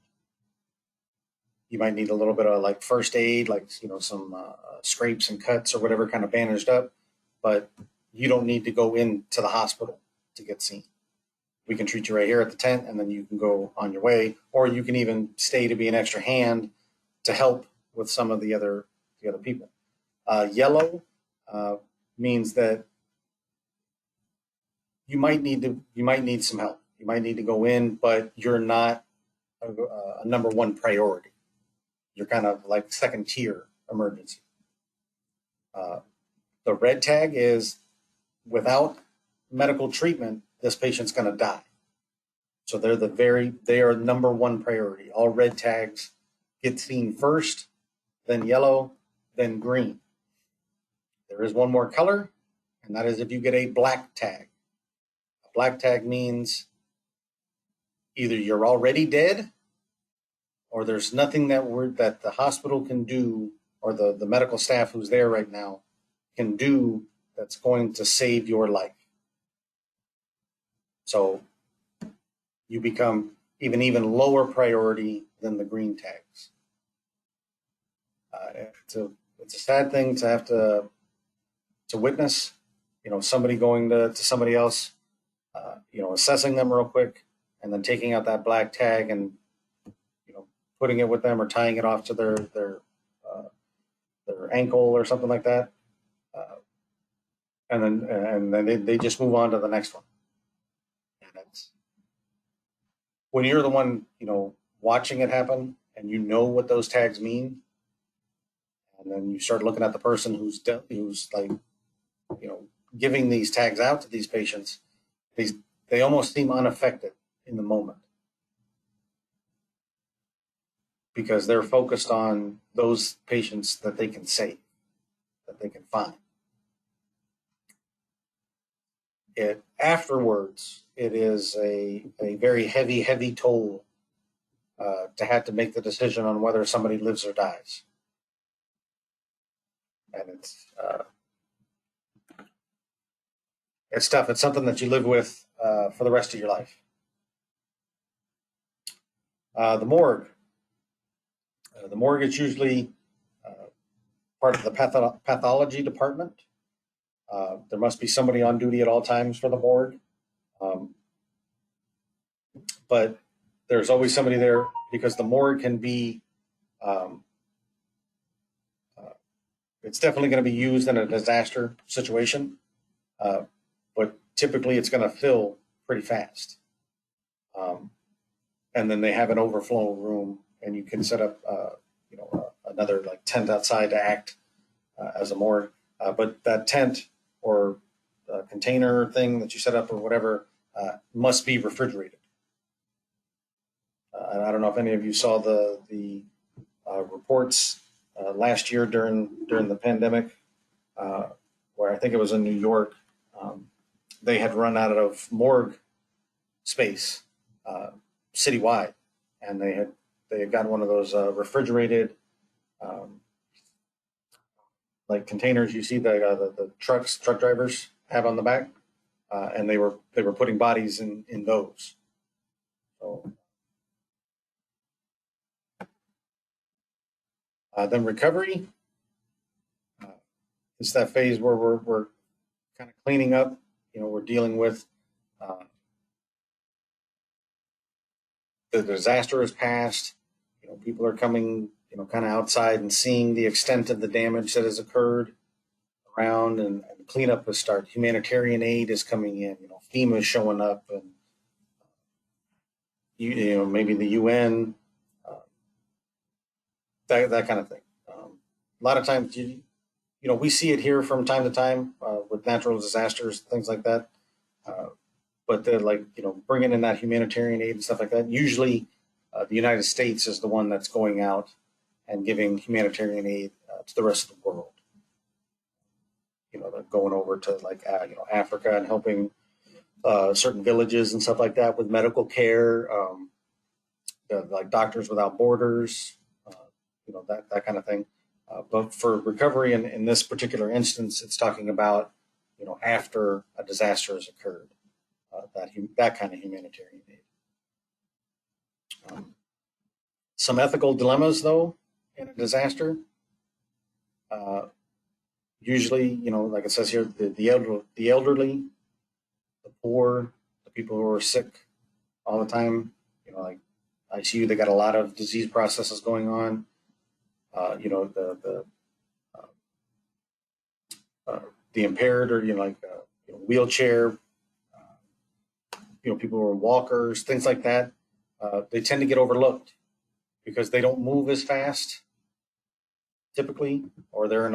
You might need a little bit of like first aid, like some scrapes and cuts or whatever, kind of bandaged up, but you don't need to go into the hospital to get seen. We can treat you right here at the tent, and then you can go on your way, or you can even stay to be an extra hand to help with some of the other people. Yellow means that you might need some help. You might need to go in, but you're not a number one priority. You're kind of like second tier emergency. The red tag is without medical treatment, this patient's going to die. So they are number one priority. All red tags get seen first, then yellow, then green. There is one more color, and that is if you get a black tag. A black tag means either you're already dead, or there's nothing that the hospital can do, or the medical staff who's there right now can do that's going to save your life. So you become even lower priority than the green tags. It's a sad thing to have to witness. Somebody going to somebody else, assessing them real quick, and then taking out that black tag and putting it with them or tying it off to their ankle or something like that, and then they just move on to the next one. And it's when you're the one watching it happen, and what those tags mean, and then you start looking at the person who's like giving these tags out to these patients. They almost seem unaffected in the moment, because they're focused on those patients that they can save, that they can find. Afterwards, it is a very heavy toll to have to make the decision on whether somebody lives or dies. And it's it's tough. It's something that you live with for the rest of your life. The morgue. The morgue is usually part of the pathology department. There must be somebody on duty at all times for the morgue, um, but there's always somebody there because the morgue can be. Um, uh, it's definitely going to be used in a disaster situation, uh, but typically it's going to fill pretty fast. Um, and then they have an overflow room, and you can set up, another like tent outside to act as a morgue. But that tent or container thing that you set up or whatever must be refrigerated. I don't know if any of you saw the reports last year during the pandemic, where I think it was in New York. Um, they had run out of morgue space uh, citywide, and they had got one of those refrigerated um, like containers you see the truck drivers have on the back, and they were putting bodies in those. So then recovery uh, is that phase where we're kind of cleaning up. We're dealing with uh, the disaster has passed. People are coming, kind of outside and seeing the extent of the damage that has occurred around, and cleanup has started. Humanitarian aid is coming in. FEMA is showing up, and maybe the UN, uh, that kind of thing. A lot of times, we see it here from time to time with natural disasters, things like that. Uh, but they're like, bringing in that humanitarian aid and stuff like that. Usually, the United States is the one that's going out and giving humanitarian aid to the rest of the world. They're going over to like Africa and helping certain villages and stuff like that with medical care, like Doctors Without Borders, uh, that kind of thing. But for recovery in this particular instance, it's talking about after a disaster has occurred, that kind of humanitarian aid. Um, some ethical dilemmas though in a disaster. Uh, Usually, like it says here, the elderly, the poor, the people who are sick all the time. Like ICU, they got a lot of disease processes going on. The uh, the impaired or like wheelchair, people who are walkers, things like that. They tend to get overlooked because they don't move as fast typically, or they're in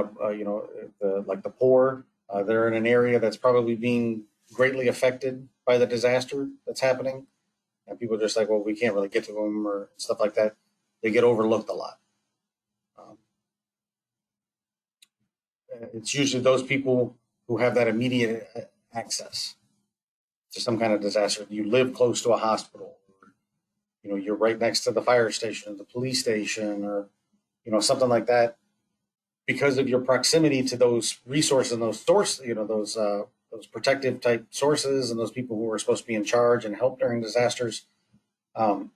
like the poor, they're in an area that's probably being greatly affected by the disaster that's happening, and people are just like, well, we can't really get to them or stuff like that. They get overlooked a lot. Um, it's usually those people who have that immediate access to some kind of disaster. You live close to a hospital, or, you're right next to the fire station, or the police station, or something like that. Because of your proximity to those resources and those sources, those protective type sources and those people who are supposed to be in charge and help during disasters, um,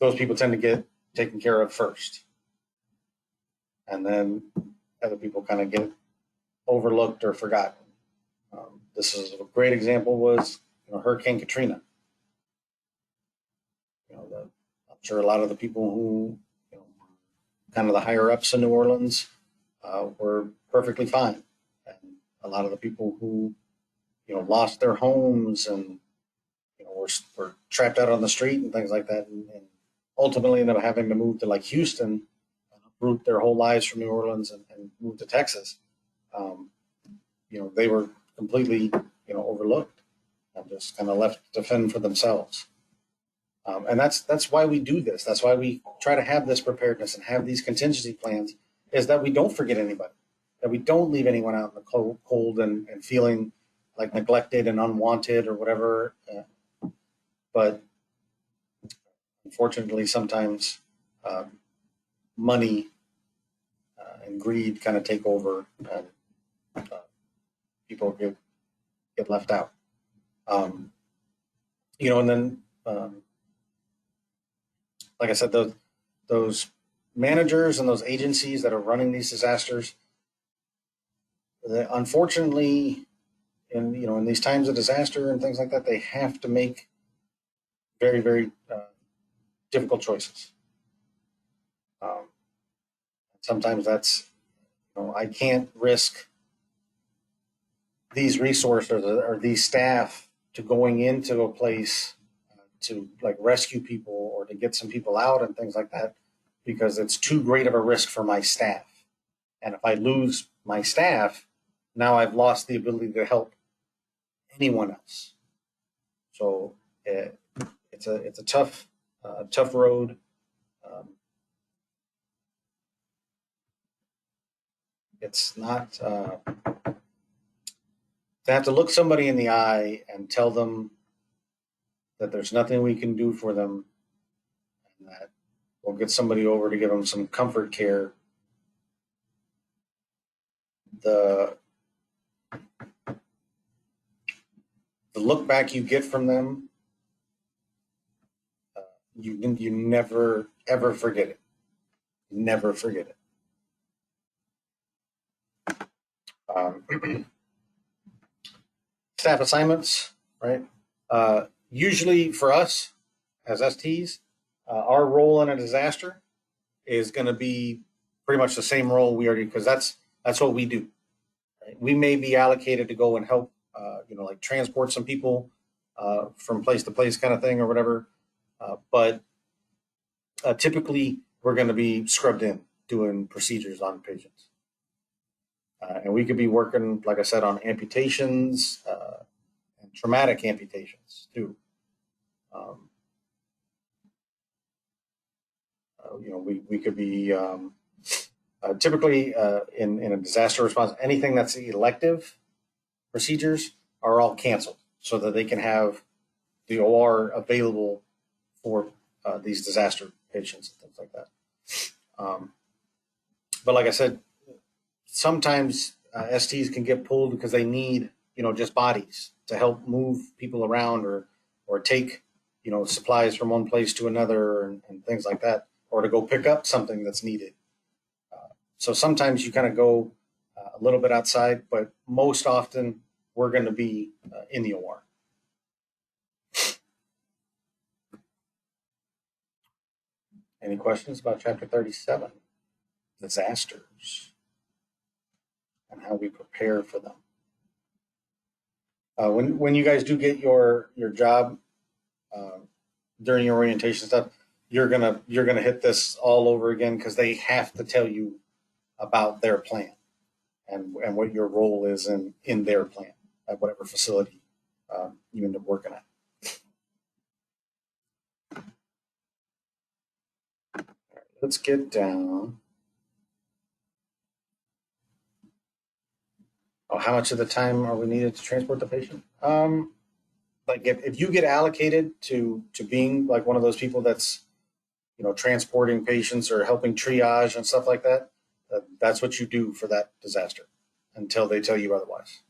those people tend to get taken care of first, and then other people kind of get overlooked or forgotten. This is a great example was Hurricane Katrina. I'm sure a lot of the people who kind of the higher ups in New Orleans were perfectly fine, and a lot of the people who lost their homes and were trapped out on the street and things like that, and ultimately ended up having to move to like Houston, uproot their whole lives from New Orleans and move to Texas. Um, they were completely overlooked and just kind of left to fend for themselves. And that's why we do this. That's why we try to have this preparedness and have these contingency plans, is that we don't forget anybody, that we don't leave anyone out in the cold and feeling like neglected and unwanted or whatever. But unfortunately, sometimes um, money and greed kind of take over, and people get get left out. Um, and then like I said, those managers and those agencies that are running these disasters, unfortunately, in these times of disaster and things like that, they have to make very, very difficult choices. Um, Sometimes that's, I can't risk these resources or these staff to going into a place to like rescue people or to get some people out and things like that because it's too great of a risk for my staff. And if I lose my staff, now I've lost the ability to help anyone else. So it's a tough road. Um, it's not to have to look somebody in the eye and tell them that there's nothing we can do for them, and that we'll get somebody over to give them some comfort care. The the look back you get from them, you never ever forget it. Never forget it. Staff assignments, right? Usually for us as STs, our role in a disaster is going to be pretty much the same role we already because that's what we do. Right? We may be allocated to go and help, like transport some people from place to place, kind of thing, or whatever. But typically, we're going to be scrubbed in doing procedures on patients. And we could be working, like I said, on amputations and traumatic amputations too. Um, we could be typically in a disaster response, anything that's elective procedures are all canceled so that they can have the OR available for these disaster patients and things like that. But like I said, sometimes STs can get pulled because they need, just bodies to help move people around or take, supplies from one place to another and things like that, or to go pick up something that's needed. So sometimes you kind of go a little bit outside, but most often we're going to be in the OR. Any questions about Chapter 37? Disasters and how we prepare for them. When you guys do get your job uh, during your orientation stuff, you're gonna hit this all over again because they have to tell you about their plan and what your role is in their plan at whatever facility you end up working at. All right, let's get down. Oh, how much of the time are we needed to transport the patient? Like if you get allocated to being like one of those people that's transporting patients or helping triage and stuff like that, that's what you do for that disaster until they tell you otherwise.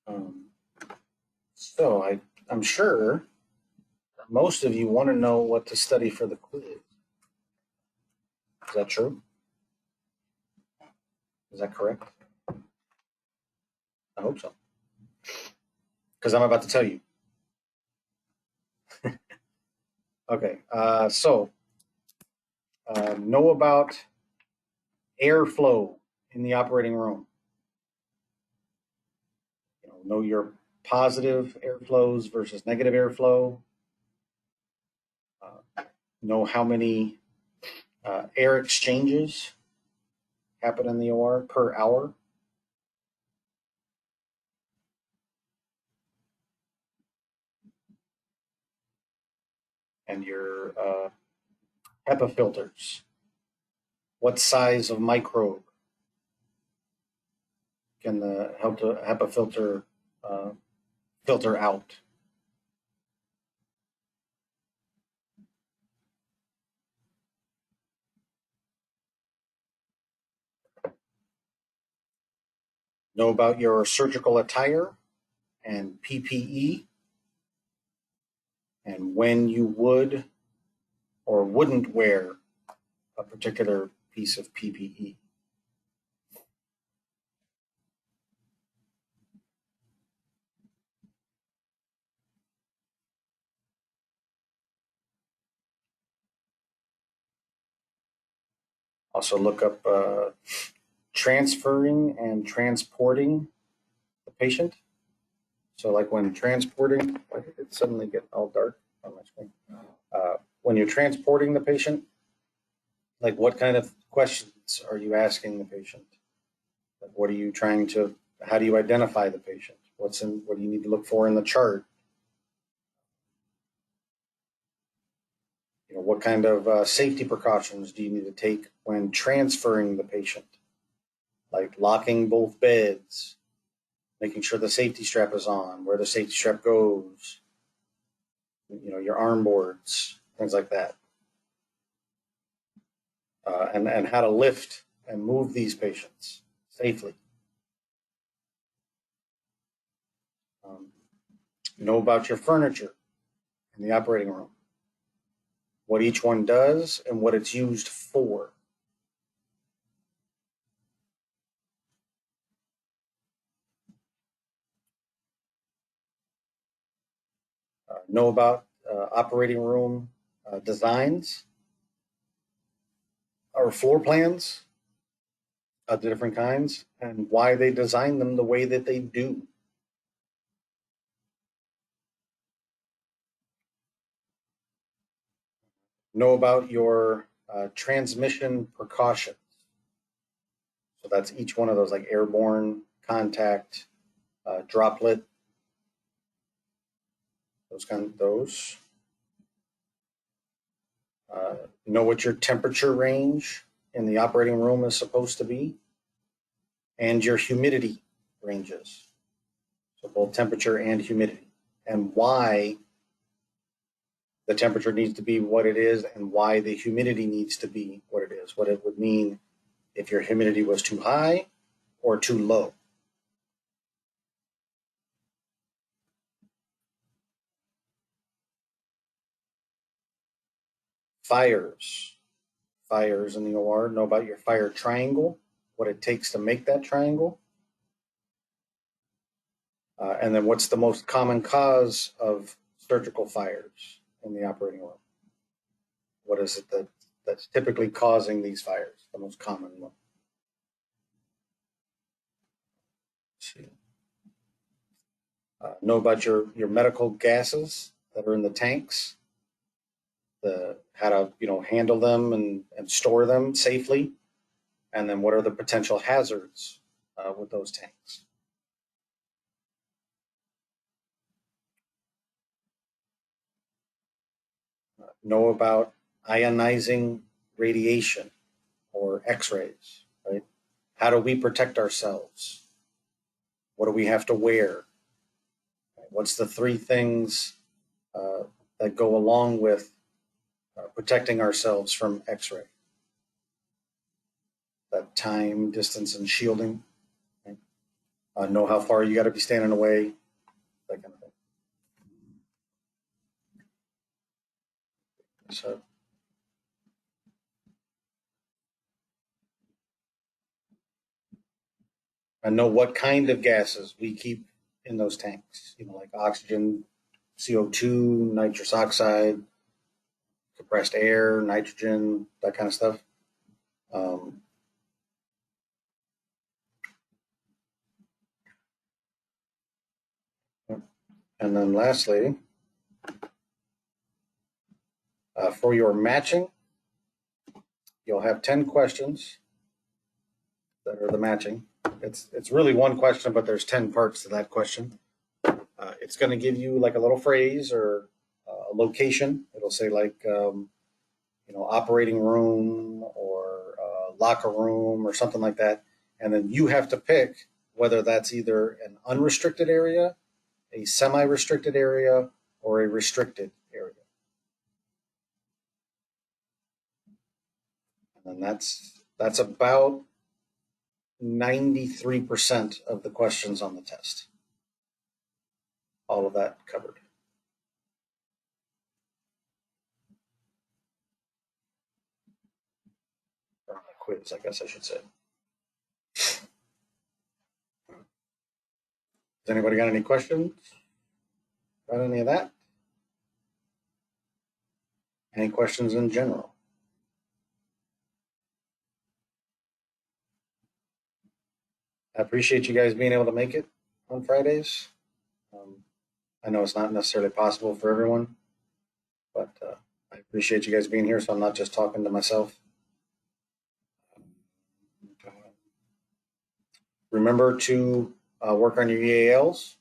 Um, I'm sure most of you want to know what to study for the quiz. Is that true? Is that correct? I hope so. Because I'm about to tell you. Okay, so know about airflow in the operating room. Know your positive airflows versus negative airflow. Know how many air exchanges happen in the OR per hour. And your HEPA filters. What size of microbe can the HEPA filter filter out? Know about your surgical attire and PPE, and when you would or wouldn't wear a particular piece of PPE. Also look up transferring and transporting the patient. So like when transporting, why did it suddenly get all dark on my screen? When you're transporting the patient, like what kind of questions are you asking the patient? Like what are you trying to, how do you identify the patient? What do you need to look for in the chart? You know, what kind of safety precautions do you need to take when transferring the patient? Like locking both beds, making sure the safety strap is on, where the safety strap goes, you know, your arm boards, things like that. And how to lift and move these patients safely. Um, know about your furniture in the operating room, what each one does and what it's used for. Know about operating room designs or floor plans of the different kinds and why they design them the way that they do. Know about your transmission precautions. So that's each one of those, like airborne, contact, droplet, those. Know what your temperature range in the operating room is supposed to be, and your humidity ranges. So both temperature and humidity, and why the temperature needs to be what it is, and why the humidity needs to be what it is. What it would mean if your humidity was too high or too low. Fires. Fires in the OR. Know about your fire triangle, what it takes to make that triangle. And then what's the most common cause of surgical fires in the operating room? What is it that's typically causing these fires, the most common one? Let's see. Know about your medical gases that are in the tanks, how to handle them and store them safely, and then what are the potential hazards with those tanks. Know about ionizing radiation or X-rays, right? How do we protect ourselves? What do we have to wear? What's the three things that go along with protecting ourselves from X-ray? That time, distance, and shielding. Right? Know how far you got to be standing away, that kind of thing. So, I know what kind of gases we keep in those tanks. You know, like oxygen, CO2, nitrous oxide, compressed air, nitrogen, that kind of stuff. Um, and then lastly, for your matching, you'll have 10 questions that are the matching. It's really one question, but there's 10 parts to that question. It's going to give you like a little phrase or a location. It'll say like, operating room or locker room or something like that. And then you have to pick whether that's either an unrestricted area, a semi-restricted area, or a restricted area. And then that's about 93% of the questions on the test. All of that covered. Or on the quiz, I guess I should say. Has anybody got any questions about any of that? Any questions in general? I appreciate you guys being able to make it on Fridays. I know it's not necessarily possible for everyone, but I appreciate you guys being here, so I'm not just talking to myself. Remember to work on your EALs.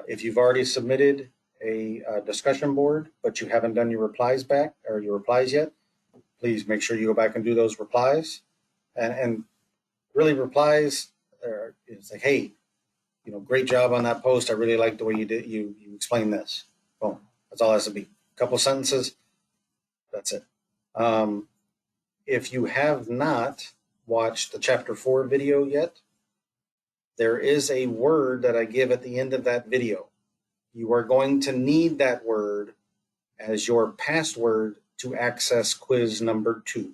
If you've already submitted a discussion board, but you haven't done your replies back or your replies yet, please make sure you go back and do those replies. And really replies, it's like, hey, great job on that post. I really like the way you did. You explained this. Boom. That's all it has to be. A couple sentences. That's it. If you have not watched the chapter 4 video yet, there is a word that I give at the end of that video. You are going to need that word as your password to access quiz number 2.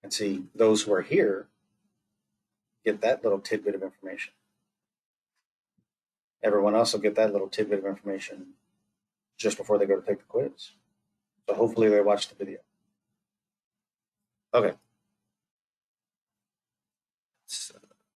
And see, those who are here get that little tidbit of information. Everyone else will get that little tidbit of information just before they go to take the quiz. So hopefully they watch the video. Okay.